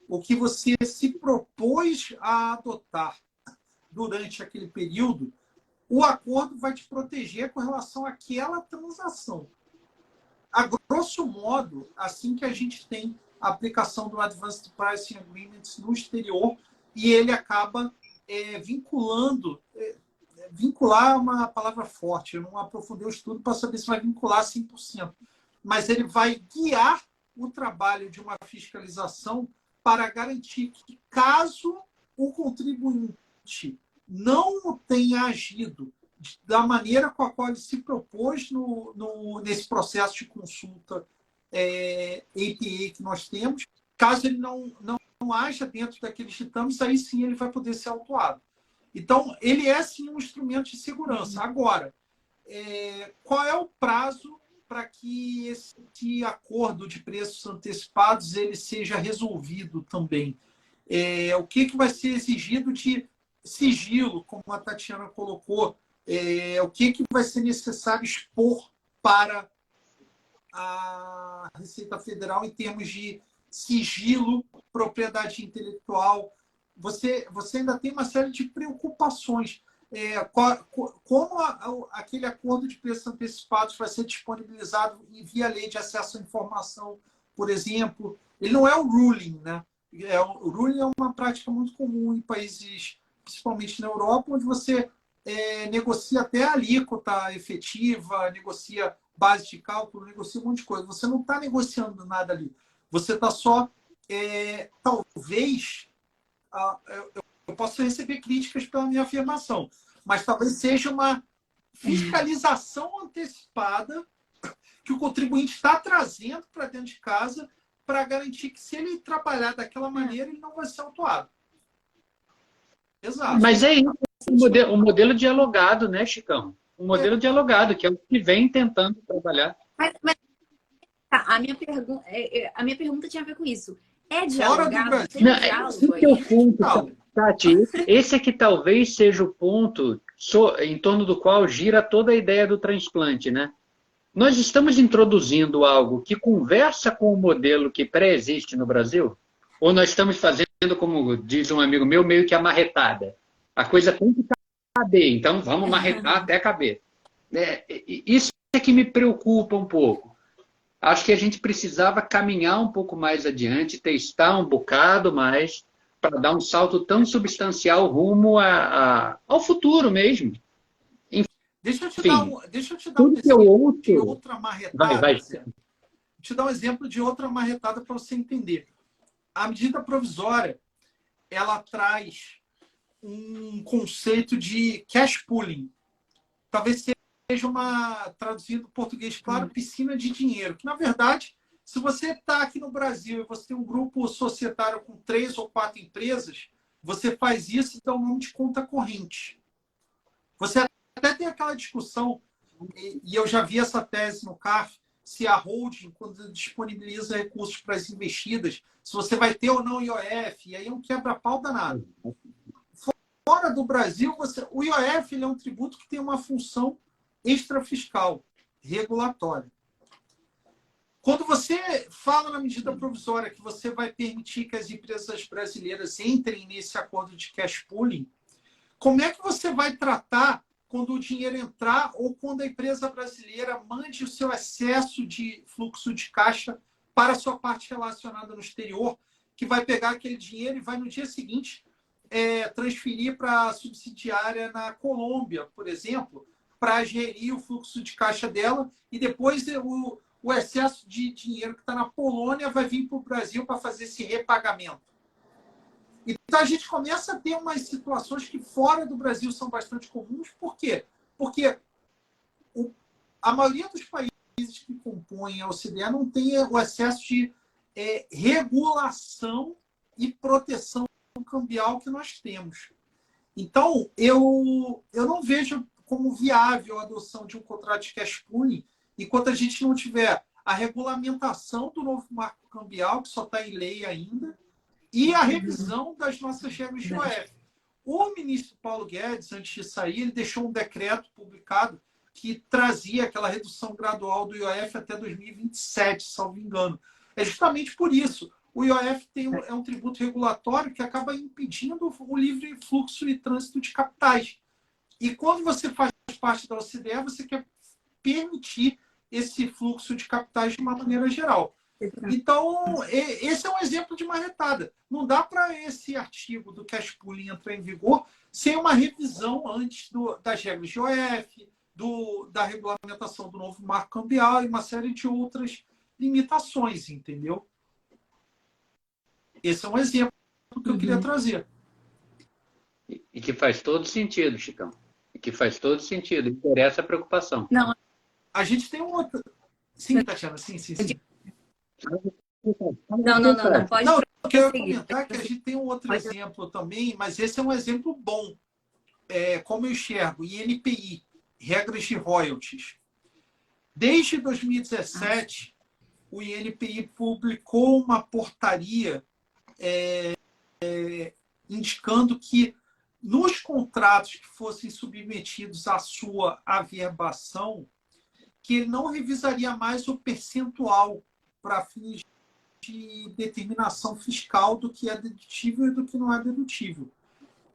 o que você se propôs a adotar durante aquele período, o acordo vai te proteger com relação àquela transação. A grosso modo, assim que a gente tem a aplicação do Advanced Pricing Agreements no exterior, e ele acaba vinculando. Vincular é uma palavra forte, eu não aprofundei o estudo para saber se vai vincular 100%. Mas ele vai guiar o trabalho de uma fiscalização para garantir que, caso o contribuinte não tenha agido da maneira com a qual ele se propôs nesse processo de consulta APA que nós temos, caso ele não haja dentro daqueles ditames, aí sim ele vai poder ser autuado. Então, ele é sim um instrumento de segurança. Agora, qual é o prazo para que esse acordo de preços antecipados ele seja resolvido também? O que vai ser exigido de sigilo, como a Tatiana colocou? O que vai ser necessário expor para a Receita Federal em termos de sigilo, propriedade intelectual. Você ainda tem uma série de preocupações. Como aquele acordo de preços antecipados vai ser disponibilizado via lei de acesso à informação, por exemplo. Ele não é o ruling, né? O ruling é uma prática muito comum em países, principalmente na Europa, onde você negocia até a alíquota efetiva, negocia base de cálculo, negocia um monte de coisa. Você não está negociando nada ali. Você está só, talvez, eu posso receber críticas pela minha afirmação, mas talvez seja uma fiscalização antecipada que o contribuinte está trazendo para dentro de casa para garantir que, se ele trabalhar daquela maneira, ele não vai ser autuado. Exato. Mas é isso, o modelo dialogado, né, Chicão? O modelo dialogado, que é o que vem tentando trabalhar. Mas a minha pergunta tinha a ver com isso. É dialogado? Tem diálogo aí? É o ponto, Tati. Esse é que talvez seja o ponto em torno do qual gira toda a ideia do transplante, né? Nós estamos introduzindo algo que conversa com o modelo que pré-existe no Brasil? Ou nós estamos fazendo, como diz um amigo meu, meio que a marretada? A coisa tem que caber, então vamos marretar até caber. Isso é que me preocupa um pouco. Acho que a gente precisava caminhar um pouco mais adiante, testar um bocado mais, para dar um salto tão substancial rumo ao futuro mesmo. Deixa eu te dar um exemplo de outra marretada. Vai. Vou te dar um exemplo de outra marretada para você entender. A medida provisória, ela traz um conceito de cash pooling. Talvez seja traduzido em português claro, piscina de dinheiro. Que, na verdade, se você está aqui no Brasil e você tem um grupo societário com 3 ou 4 empresas, você faz isso e dá o nome de conta corrente. Você até tem aquela discussão, e eu já vi essa tese no CARF, se a holding, quando disponibiliza recursos para as investidas, se você vai ter ou não IOF, e aí é um quebra-pau danado. Fora do Brasil, o IOF ele é um tributo que tem uma função extrafiscal, regulatória. Quando você fala na medida provisória que você vai permitir que as empresas brasileiras entrem nesse acordo de cash pooling, como é que você vai tratar quando o dinheiro entrar ou quando a empresa brasileira mande o seu excesso de fluxo de caixa para a sua parte relacionada no exterior, que vai pegar aquele dinheiro e vai no dia seguinte transferir para a subsidiária na Colômbia, por exemplo, para gerir o fluxo de caixa dela, e depois o excesso de dinheiro que está na Polônia vai vir para o Brasil para fazer esse repagamento. Então, a gente começa a ter umas situações que fora do Brasil são bastante comuns. Por quê? Porque a maioria dos países que compõem a OCDE não tem o excesso de regulação e proteção cambial que nós temos. Então, eu não vejo como viável a adoção de um contrato de cash pooling enquanto a gente não tiver a regulamentação do novo marco cambial, que só está em lei ainda, e a revisão das nossas regras de IOF. O ministro Paulo Guedes, antes de sair, ele deixou um decreto publicado que trazia aquela redução gradual do IOF até 2027, salvo engano. É justamente por isso. O IOF é um tributo regulatório que acaba impedindo o livre fluxo e trânsito de capitais. E quando você faz parte da OCDE, você quer permitir esse fluxo de capitais de uma maneira geral. Então, esse é um exemplo de marretada. Não dá para esse artigo do cash pooling entrar em vigor sem uma revisão antes das regras de IOF, da regulamentação do novo marco cambial e uma série de outras limitações, entendeu? Esse é um exemplo que eu queria trazer. E que faz todo sentido, Chicão. E que faz todo sentido. Interessa a preocupação. Não. A gente tem um outro... Sim, Tatiana, sim. Não, pode. Não, eu quero comentar que a gente tem um outro exemplo também, mas esse é um exemplo bom. Como eu enxergo, INPI, regras de royalties. Desde 2017, o INPI publicou uma portaria indicando que nos contratos que fossem submetidos à sua averbação, que ele não revisaria mais o percentual para fins de determinação fiscal do que é dedutível e do que não é dedutível.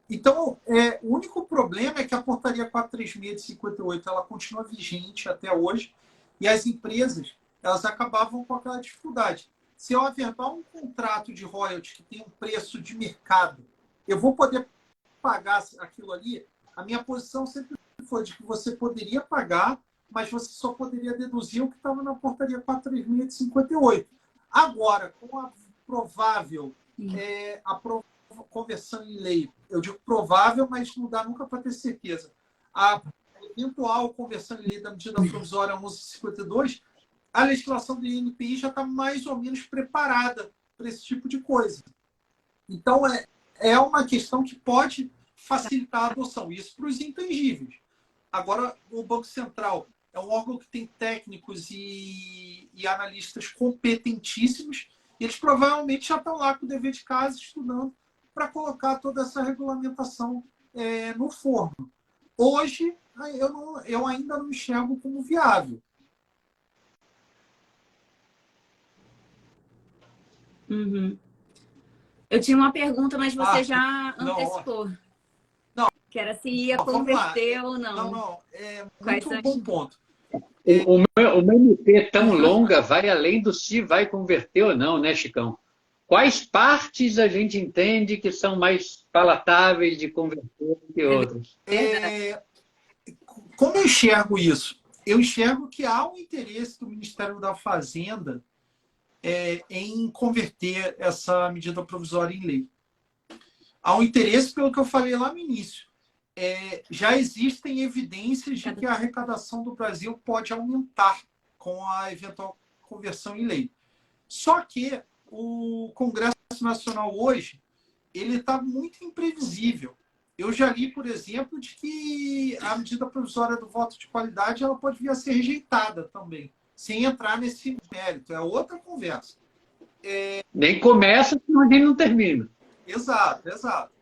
Então, o único problema é que a portaria 436 de 58 ela continua vigente até hoje e as empresas elas acabavam com aquela dificuldade. Se eu averbar um contrato de royalties que tem um preço de mercado, eu vou poder pagar aquilo ali? A minha posição sempre foi de que você poderia pagar, mas você só poderia deduzir o que estava na portaria 436 de 58. Agora, com a provável conversão em lei, eu digo provável, mas não dá nunca para ter certeza, a eventual conversão em lei da medida provisória 1152, a legislação do INPI já está mais ou menos preparada para esse tipo de coisa. Então, é uma questão que pode facilitar a adoção. Isso para os intangíveis. Agora, o Banco Central é um órgão que tem técnicos e analistas competentíssimos, e eles provavelmente já estão lá com o dever de casa estudando para colocar toda essa regulamentação no forno. Hoje, eu ainda não enxergo como viável. Uhum. Eu tinha uma pergunta, mas você já antecipou. Não. Que era se ia converter ou não. Não. É muito bom ponto. Uma MP tão longa vai além do se vai converter ou não, né, Chicão? Quais partes a gente entende que são mais palatáveis de converter do que outras? Como eu enxergo isso? Eu enxergo que há um interesse do Ministério da Fazenda em converter essa medida provisória em lei. Há um interesse pelo que eu falei lá no início. Já existem evidências de que a arrecadação do Brasil pode aumentar com a eventual conversão em lei. Só que o Congresso Nacional hoje ele está muito imprevisível. Eu já li, por exemplo, de que a medida provisória do voto de qualidade ela pode vir a ser rejeitada também, sem entrar nesse mérito. É outra conversa. Nem começa, senão a gente não termina. Exato.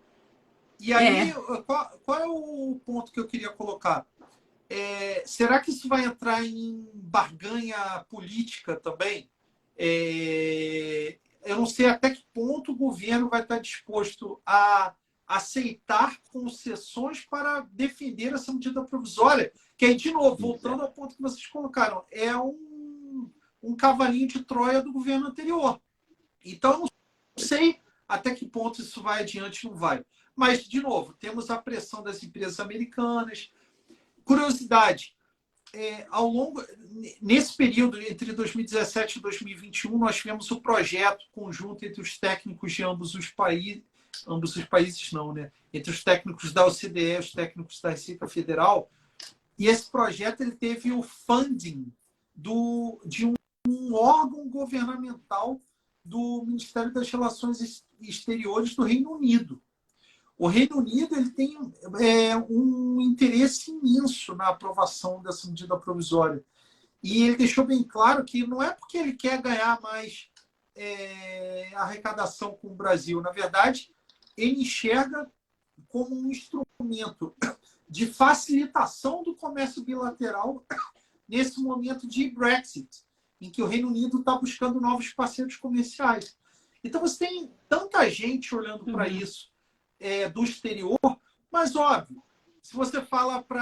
E aí, qual é o ponto que eu queria colocar? Será que isso vai entrar em barganha política também? Eu não sei até que ponto o governo vai estar disposto a aceitar concessões para defender essa medida provisória, que aí, de novo, voltando ao ponto que vocês colocaram, é um cavalinho de Troia do governo anterior. Então, eu não sei até que ponto isso vai adiante ou não vai. Mas, de novo, temos a pressão das empresas americanas. Curiosidade, nesse período, entre 2017 e 2021, nós tivemos o projeto conjunto entre os técnicos de ambos os países não, né? Entre os técnicos da OCDE e os técnicos da Receita Federal. E esse projeto ele teve o funding de um órgão governamental do Ministério das Relações Exteriores do Reino Unido. O Reino Unido ele tem um interesse imenso na aprovação dessa medida provisória. E ele deixou bem claro que não é porque ele quer ganhar mais arrecadação com o Brasil. Na verdade, ele enxerga como um instrumento de facilitação do comércio bilateral nesse momento de Brexit, em que o Reino Unido está buscando novos parceiros comerciais. Então, você tem tanta gente olhando para isso do exterior, mas, óbvio, se você fala para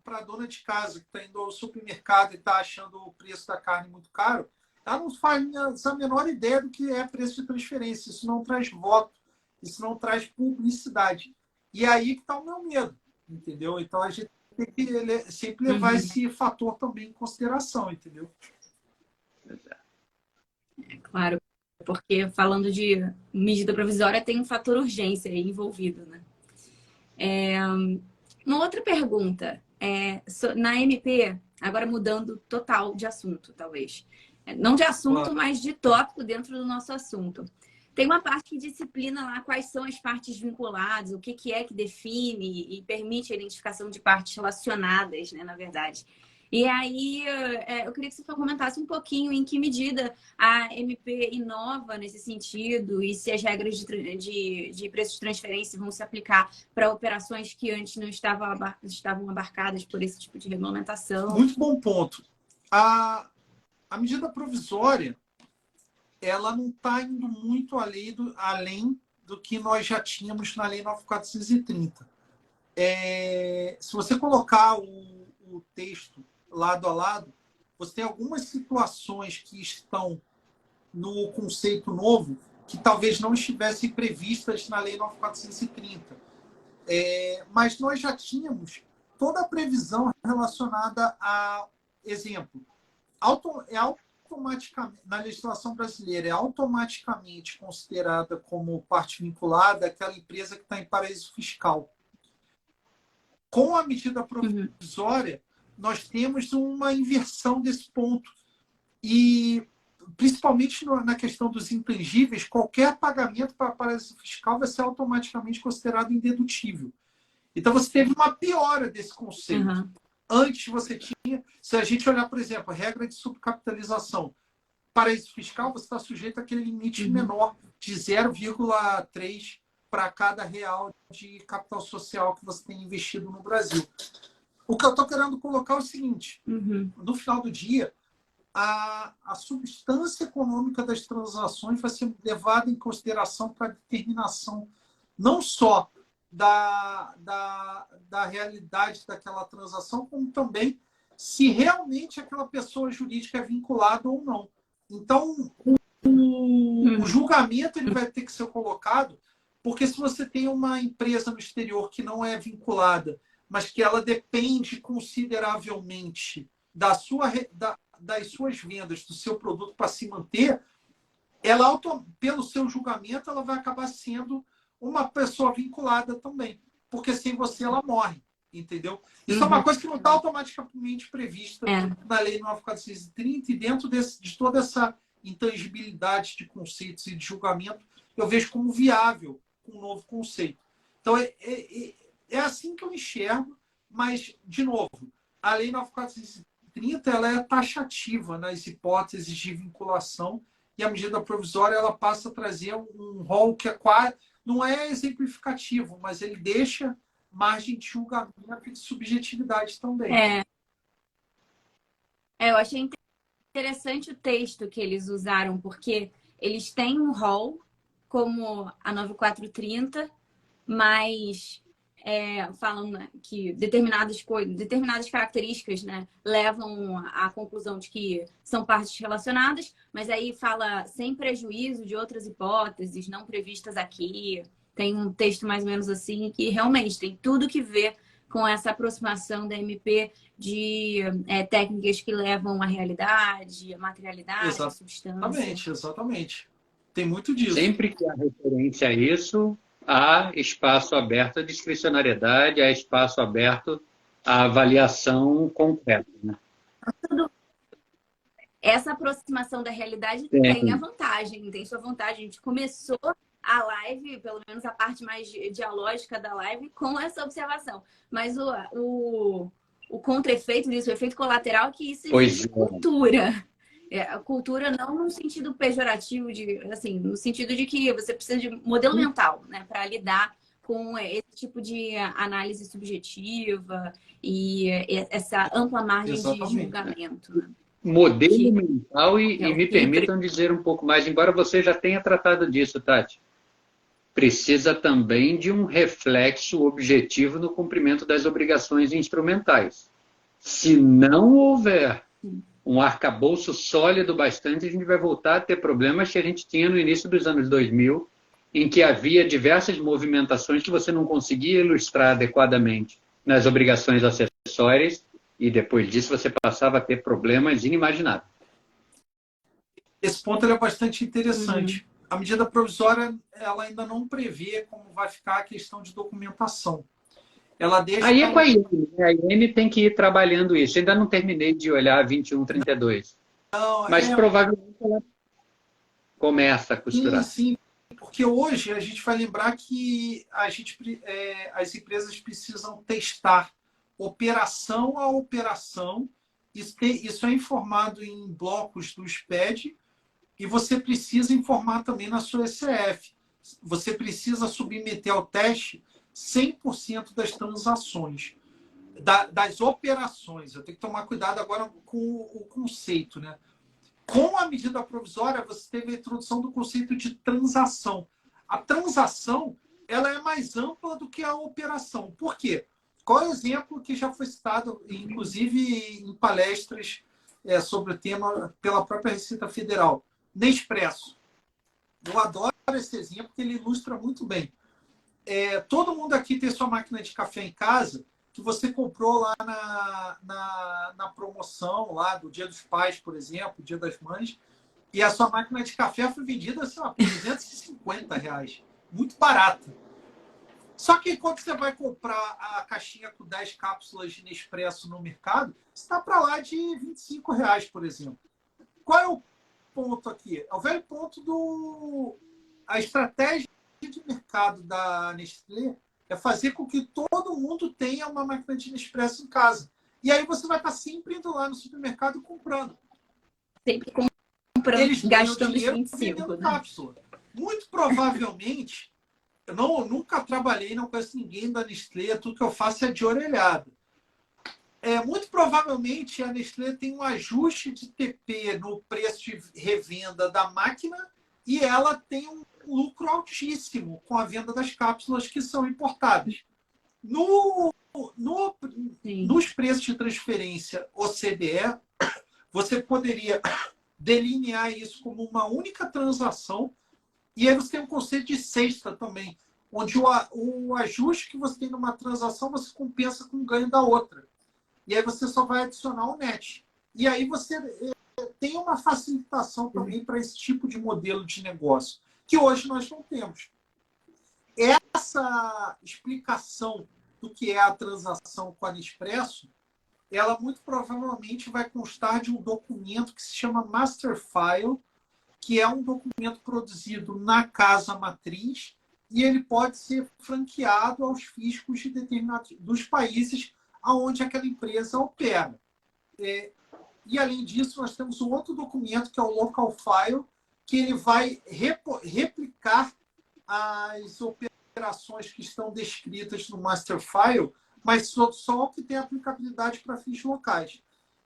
a dona de casa que está indo ao supermercado e está achando o preço da carne muito caro, ela não faz a menor ideia do que é preço de transferência. Isso não traz voto, isso não traz publicidade. E é aí que está o meu medo, entendeu? Então, a gente tem que sempre levar esse fator também em consideração, entendeu? Claro, porque falando de medida provisória tem um fator urgência aí envolvido, né? Uma outra pergunta, na MP, agora mudando total de assunto, talvez. Não de assunto, mas de tópico dentro do nosso assunto. Tem uma parte que disciplina lá quais são as partes vinculadas, o que é que define e permite a identificação de partes relacionadas, né, na verdade. E aí, eu queria que você comentasse um pouquinho em que medida a MP inova nesse sentido e se as regras de preço de transferência vão se aplicar para operações que antes não estavam abarcadas por esse tipo de regulamentação. Muito bom ponto. A medida provisória, ela não está indo muito além do que nós já tínhamos na Lei 9.430. Se você colocar o texto lado a lado, você tem algumas situações que estão no conceito novo que talvez não estivessem previstas na Lei 9.430. Mas nós já tínhamos toda a previsão relacionada a, exemplo, automaticamente, na legislação brasileira, é automaticamente considerada como parte vinculada aquela empresa que está em paraíso fiscal. Com a medida provisória, nós temos uma inversão desse ponto. E, principalmente na questão dos intangíveis, qualquer pagamento para paraíso fiscal vai ser automaticamente considerado indedutível. Então, você teve uma piora desse conceito. Antes você tinha, se a gente olhar, por exemplo, a regra de subcapitalização, paraíso fiscal, você está sujeito àquele limite menor de 0,3 para cada real de capital social que você tem investido no Brasil. O que eu estou querendo colocar é o seguinte, no final do dia, a substância econômica das transações vai ser levada em consideração para a determinação não só da realidade daquela transação, como também se realmente aquela pessoa jurídica é vinculada ou não. Então, o julgamento ele vai ter que ser colocado, porque se você tem uma empresa no exterior que não é vinculada, mas que ela depende consideravelmente das suas vendas, do seu produto para se manter, ela, pelo seu julgamento, ela vai acabar sendo uma pessoa vinculada também, porque sem você ela morre, entendeu? Isso é uma coisa que não está automaticamente prevista na Lei 9.430 e dentro de toda essa intangibilidade de conceitos e de julgamento, eu vejo como viável um novo conceito. Então, é assim que eu enxergo, mas, de novo, a Lei 9.430 ela é taxativa nas hipóteses de vinculação e a medida provisória ela passa a trazer um rol que não é exemplificativo, mas ele deixa margem de julgamento e de subjetividade também. Eu achei interessante o texto que eles usaram, porque eles têm um rol como a 9430, mas falam, né, que determinadas características, né, levam à conclusão de que são partes relacionadas, mas aí fala sem prejuízo de outras hipóteses não previstas aqui. Tem um texto mais ou menos assim que realmente tem tudo que ver com essa aproximação da MP de técnicas que levam à realidade, à materialidade, à substância. Exatamente. Tem muito disso. Sempre que há referência a isso, há espaço aberto à discricionariedade, há espaço aberto à avaliação concreta. Né? Essa aproximação da realidade tem a vantagem, tem sua vantagem. A gente começou a live, pelo menos a parte mais dialógica da live, com essa observação. Mas o contra-efeito disso, o efeito colateral, é que isso exige cultura. A cultura não no sentido pejorativo, assim, no sentido de que você precisa de modelo mental, né, para lidar com esse tipo de análise subjetiva e essa ampla margem de julgamento. Né? Modelo mental e me permitam dizer um pouco mais, embora você já tenha tratado disso, Tati, precisa também de um reflexo objetivo no cumprimento das obrigações instrumentais. Se não houver um arcabouço sólido bastante, a gente vai voltar a ter problemas que a gente tinha no início dos anos 2000, em que havia diversas movimentações que você não conseguia ilustrar adequadamente nas obrigações acessórias, e depois disso você passava a ter problemas inimagináveis. Esse ponto é bastante interessante. A medida provisória ela ainda não prevê como vai ficar a questão de documentação. Ela deixa... Aí é com a IEM, né? A IEM tem que ir trabalhando isso. Eu ainda não terminei de olhar a 2132. Mas provavelmente ela começa a costurar. Sim, porque hoje a gente vai lembrar que as empresas precisam testar operação a operação Isso é informado em blocos do SPED e você precisa informar também na sua ECF. Você precisa submeter ao teste 100% das transações, das operações. Eu tenho que tomar cuidado agora com o conceito, né? Com a medida provisória, você teve a introdução do conceito de transação. A transação, ela é mais ampla do que a operação. Por quê? Qual é o exemplo que já foi citado, inclusive em palestras sobre o tema pela própria Receita Federal? Nespresso. Eu adoro esse exemplo, porque ele ilustra muito bem. Todo mundo aqui tem sua máquina de café em casa, que você comprou lá na promoção lá do Dia dos Pais, por exemplo, Dia das Mães, e a sua máquina de café foi vendida, sei lá, por R$250. Muito barata. Só que quando você vai comprar a caixinha com 10 cápsulas de Nespresso no mercado, está para lá de R$25, por exemplo. Qual é o ponto aqui? É o velho ponto a estratégia de mercado da Nestlé é fazer com que todo mundo tenha uma máquina de Nespresso em casa. E aí você vai estar sempre indo lá no supermercado comprando. Sempre comprando, eles gastando os dinheiro 25, vendendo né? cápsula. Muito provavelmente, eu nunca trabalhei, não conheço ninguém da Nestlé, tudo que eu faço é de orelhada. Muito provavelmente a Nestlé tem um ajuste de TP no preço de revenda da máquina e ela tem um lucro altíssimo com a venda das cápsulas que são importadas. Nos preços de transferência OCDE, você poderia delinear isso como uma única transação e aí você tem um conceito de cesta também, onde o ajuste que você tem numa transação você compensa com o ganho da outra. E aí você só vai adicionar o net. E aí você tem uma facilitação também para esse tipo de modelo de negócio, que hoje nós não temos. Essa explicação do que é a transação com a Nespresso, ela muito provavelmente vai constar de um documento que se chama Master File, que é um documento produzido na casa matriz e ele pode ser franqueado aos fiscos de determinados dos países aonde aquela empresa opera. E, além disso, nós temos um outro documento, que é o Local File, que ele vai replicar as operações que estão descritas no Master File, mas só que tem aplicabilidade para fins locais.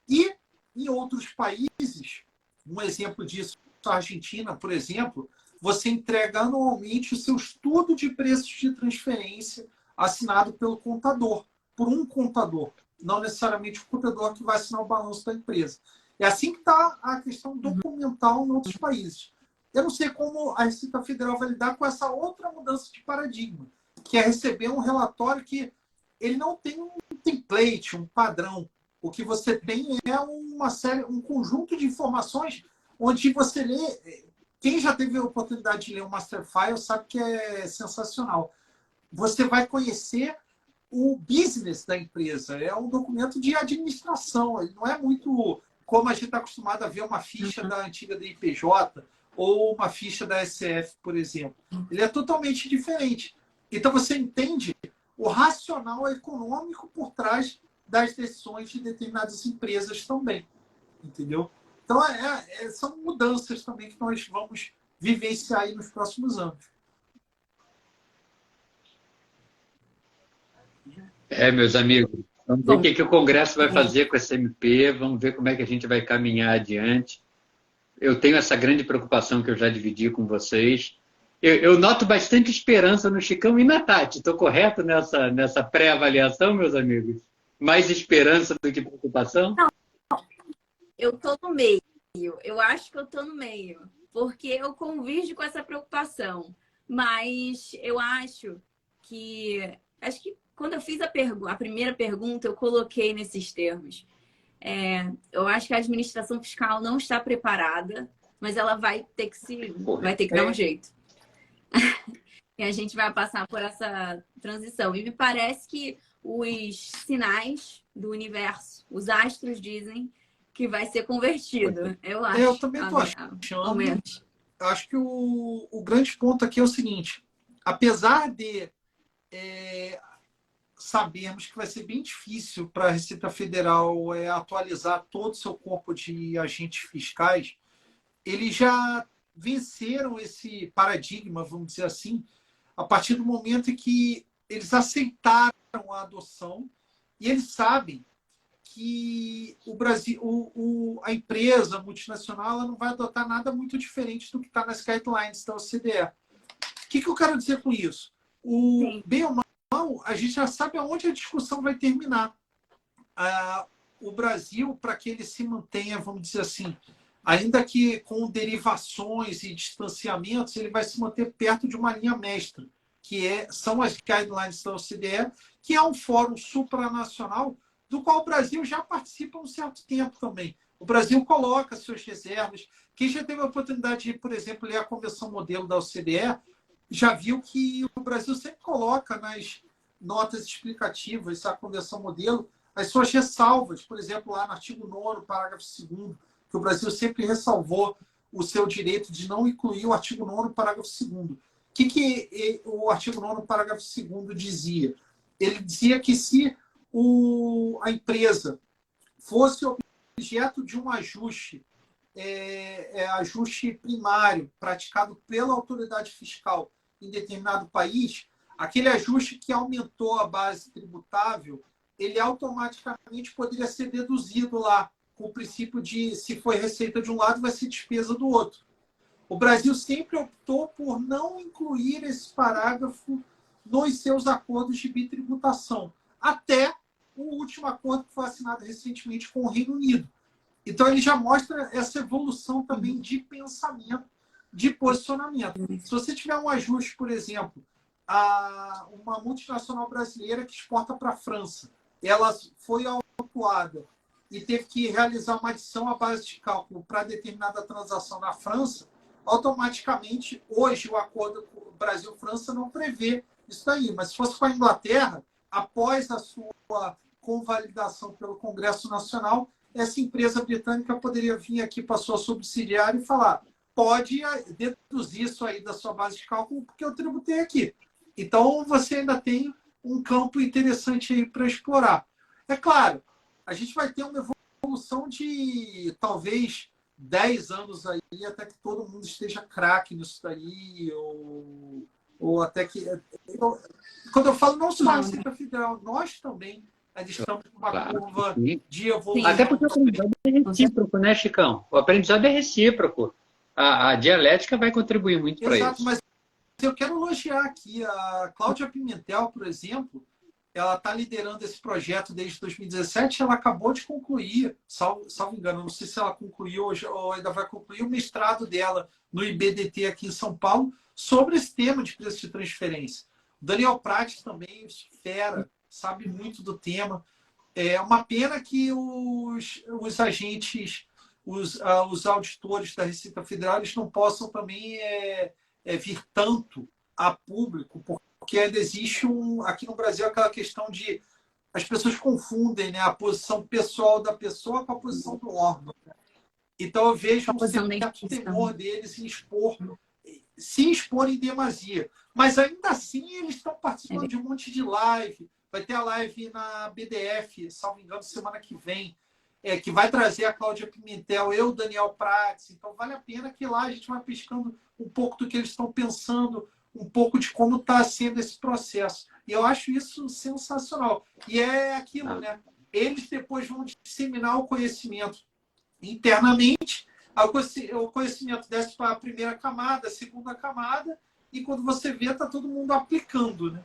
E, em outros países, um exemplo disso, a Argentina, por exemplo, você entrega anualmente o seu estudo de preços de transferência assinado pelo contador, por um contador, não necessariamente o contador que vai assinar o balanço da empresa. É assim que está a questão documental em outros países. Eu não sei como a Receita Federal vai lidar com essa outra mudança de paradigma, que é receber um relatório que ele não tem um template, um padrão. O que você tem é um conjunto de informações onde você lê. Quem já teve a oportunidade de ler o Master File sabe que é sensacional. Você vai conhecer o business da empresa. É um documento de administração. Ele não é muito como a gente está acostumado a ver uma ficha da antiga DIPJ ou uma ficha da SF, por exemplo. Ele é totalmente diferente. Então você entende o racional econômico por trás das decisões de determinadas empresas também. Entendeu? Então, são mudanças também que nós vamos vivenciar aí nos próximos anos. Meus amigos, vamos ver o que o Congresso vai fazer com essa MP, vamos ver como é que a gente vai caminhar adiante. Eu tenho essa grande preocupação que eu já dividi com vocês. Eu noto bastante esperança no Chicão e na Tati. Estou correto nessa pré-avaliação, meus amigos? Mais esperança do que preocupação? Não, eu estou no meio. Eu acho que eu estou no meio, porque eu convivo com essa preocupação. Mas eu acho que quando eu fiz a primeira pergunta, eu coloquei nesses termos. Eu acho que a administração fiscal não está preparada, mas ela vai ter que dar um jeito. E a gente vai passar por essa transição. E me parece que os sinais do universo, os astros dizem que vai ser convertido. Eu acho. Eu também estou achando. Acho que o grande ponto aqui é o seguinte: apesar de sabemos que vai ser bem difícil para a Receita Federal atualizar todo o seu corpo de agentes fiscais. Eles já venceram esse paradigma, vamos dizer assim, a partir do momento em que eles aceitaram a adoção e eles sabem que o Brasil, a empresa multinacional, ela não vai adotar nada muito diferente do que está nas guidelines da OCDE. O que eu quero dizer com isso? Bem ou mal, a gente já sabe aonde a discussão vai terminar. O Brasil, para que ele se mantenha, vamos dizer assim, ainda que com derivações e distanciamentos, ele vai se manter perto de uma linha mestra, que são as guidelines da OCDE, que é um fórum supranacional do qual o Brasil já participa há um certo tempo também. O Brasil coloca suas reservas. Quem já teve a oportunidade de, por exemplo, ler a Convenção Modelo da OCDE, já viu que o Brasil sempre coloca nas notas explicativas da Convenção Modelo as suas ressalvas. Por exemplo, lá no artigo 9º, parágrafo 2º, que o Brasil sempre ressalvou o seu direito de não incluir o artigo 9º, parágrafo 2º. O que o artigo 9º, parágrafo 2º dizia? Ele dizia que se a empresa fosse objeto de um ajuste, ajuste primário praticado pela autoridade fiscal em determinado país, aquele ajuste que aumentou a base tributável, ele automaticamente poderia ser deduzido lá, com o princípio de se foi receita de um lado, vai ser despesa do outro. O Brasil sempre optou por não incluir esse parágrafo nos seus acordos de bitributação, até o último acordo que foi assinado recentemente com o Reino Unido. Então, ele já mostra essa evolução também de pensamento, de posicionamento. Se você tiver um ajuste, por exemplo, a uma multinacional brasileira que exporta para a França, ela foi autuada e teve que realizar uma adição à base de cálculo para determinada transação na França, automaticamente, hoje, o acordo Brasil-França não prevê isso daí. Mas se fosse com a Inglaterra, após a sua convalidação pelo Congresso Nacional, essa empresa britânica poderia vir aqui para a sua subsidiária e falar: pode deduzir isso aí da sua base de cálculo, porque eu tributei aqui. Então, você ainda tem um campo interessante aí para explorar. É claro, a gente vai ter uma evolução de talvez 10 anos aí, até que todo mundo esteja craque nisso daí, ou até que... Quando eu falo não só a Receita Federal, nós também estamos numa curva de evolução. Até porque o aprendizado é recíproco, né, Chicão? O aprendizado é recíproco. A dialética vai contribuir muito para isso. Exato, mas eu quero elogiar aqui a Cláudia Pimentel, por exemplo. Ela está liderando esse projeto desde 2017. Ela acabou de concluir, salvo engano, não sei se ela concluiu ou ainda vai concluir o mestrado dela no IBDT aqui em São Paulo sobre esse tema de preço de transferência. O Daniel Prates também, fera, sabe muito do tema. É uma pena que os agentes, os auditores da Receita Federal, eles não possam também vir tanto a público, porque ainda existe aqui no Brasil aquela questão de as pessoas confundem, né, a posição pessoal da pessoa com a posição do órgão. Então eu vejo um certo temor deles em se expor em demasia. Mas ainda assim eles estão participando de um monte de live. Vai ter a live na BDF, salvo engano, semana que vem, que vai trazer a Cláudia Pimentel, eu, Daniel Prates. Então vale a pena que lá a gente vai pescando um pouco do que eles estão pensando, um pouco de como está sendo esse processo. E eu acho isso sensacional. E é aquilo, né? Eles depois vão disseminar o conhecimento internamente, o conhecimento desce para a primeira camada, a segunda camada, e quando você vê, está todo mundo aplicando, né?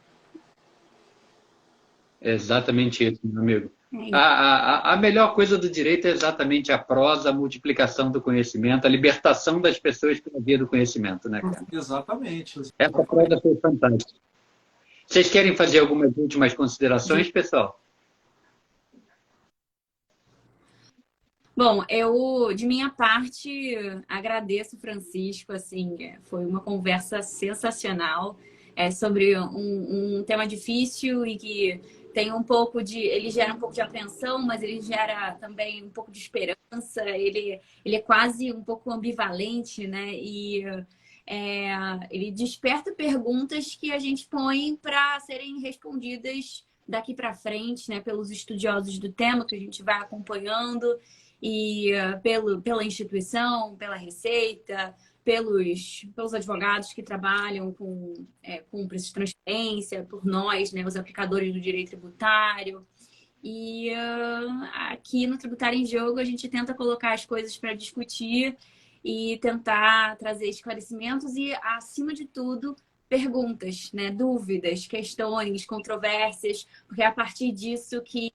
É exatamente isso, meu amigo. A melhor coisa do direito é exatamente a prosa, a multiplicação do conhecimento, a libertação das pessoas pela via do conhecimento, né, cara? Exatamente. Essa prosa foi fantástica. Vocês querem fazer algumas últimas considerações, pessoal? Bom, eu, de minha parte, agradeço, Francisco, assim, foi uma conversa sensacional, sobre um tema difícil e que tem um pouco de... Ele gera um pouco de apreensão, mas ele gera também um pouco de esperança, ele é quase um pouco ambivalente, né? E ele desperta perguntas que a gente põe para serem respondidas daqui para frente, né, pelos estudiosos do tema que a gente vai acompanhando e pela instituição, pela Receita, pelos advogados que trabalham com preço de transferência, por nós, né, os aplicadores do direito tributário. E aqui no Tributário em Jogo a gente tenta colocar as coisas para discutir e tentar trazer esclarecimentos e, acima de tudo, perguntas, né? Dúvidas, questões, controvérsias, porque é a partir disso que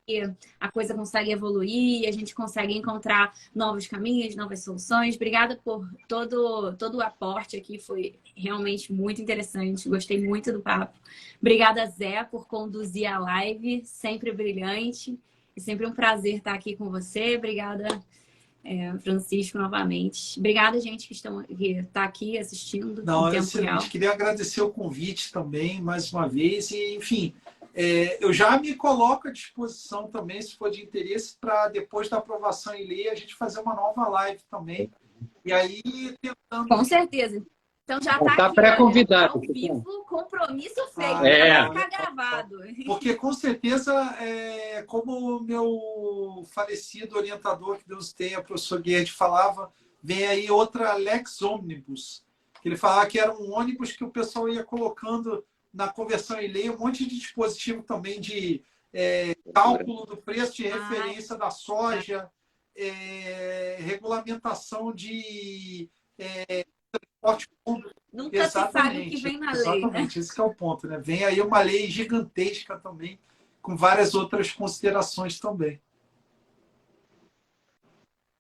a coisa consegue evoluir, a gente consegue encontrar novos caminhos, novas soluções. Obrigada por todo o aporte aqui, foi realmente muito interessante, gostei muito do papo. Obrigada, Zé, por conduzir a live, sempre brilhante, e sempre um prazer estar aqui com você. Obrigada, Francisco, novamente. Obrigada, gente, que está aqui assistindo. Não, é excelente. Queria agradecer o convite também, mais uma vez. E, enfim, eu já me coloco à disposição também, se for de interesse, para depois da aprovação em lei, a gente fazer uma nova live também. E aí, tentando... Com certeza. Então já está aqui, pré-convidado. Ao vivo, compromisso feito. Vai ficar gravado. Porque, com certeza, como o meu falecido orientador, que Deus tenha, o professor Guedes, falava, vem aí outra Lex Omnibus. Ele falava que era um ônibus que o pessoal ia colocando na conversão em lei, um monte de dispositivo também de cálculo do preço de referência da soja, regulamentação de... Nunca se sabe o que vem na lei. Exatamente, esse que é o ponto, né? Vem aí uma lei gigantesca também, com várias outras considerações também.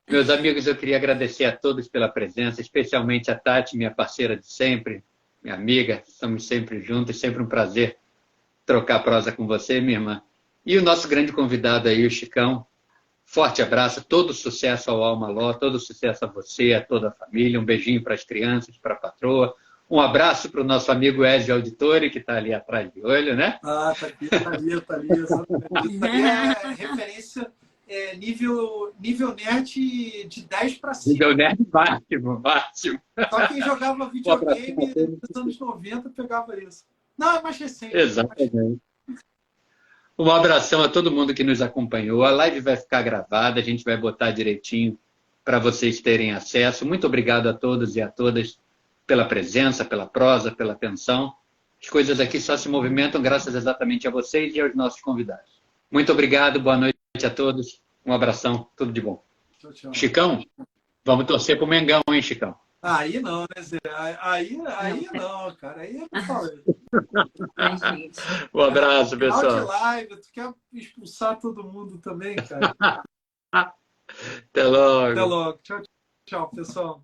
Meus amigos, eu queria agradecer a todos pela presença, especialmente a Tati, minha parceira de sempre, minha amiga, estamos sempre juntos, sempre um prazer trocar prosa com você, minha irmã. E o nosso grande convidado aí, o Chicão. Forte abraço, todo sucesso ao Alma Law, todo sucesso a você, a toda a família. Um beijinho para as crianças, para a patroa. Um abraço para o nosso amigo Ezio Auditore, que está ali atrás de olho, né? Ah, tá ali, exatamente. Isso aí é referência nível nerd de 10 para cima. Nível nerd máximo. Só quem jogava videogame nos anos 90 pegava isso. Não, é mais recente. Exatamente. Um abração a todo mundo que nos acompanhou. A live vai ficar gravada, a gente vai botar direitinho para vocês terem acesso. Muito obrigado a todos e a todas pela presença, pela prosa, pela atenção. As coisas aqui só se movimentam graças exatamente a vocês e aos nossos convidados. Muito obrigado, boa noite a todos. Um abração, tudo de bom. Tchau, tchau. Chicão, vamos torcer pro Mengão, hein, Chicão? Aí não, né, Zé? Aí não, cara. Aí eu não falei. Um abraço, pessoal. Final de live, tu quer expulsar todo mundo também, cara? Até logo. Até logo. Tchau, tchau, pessoal.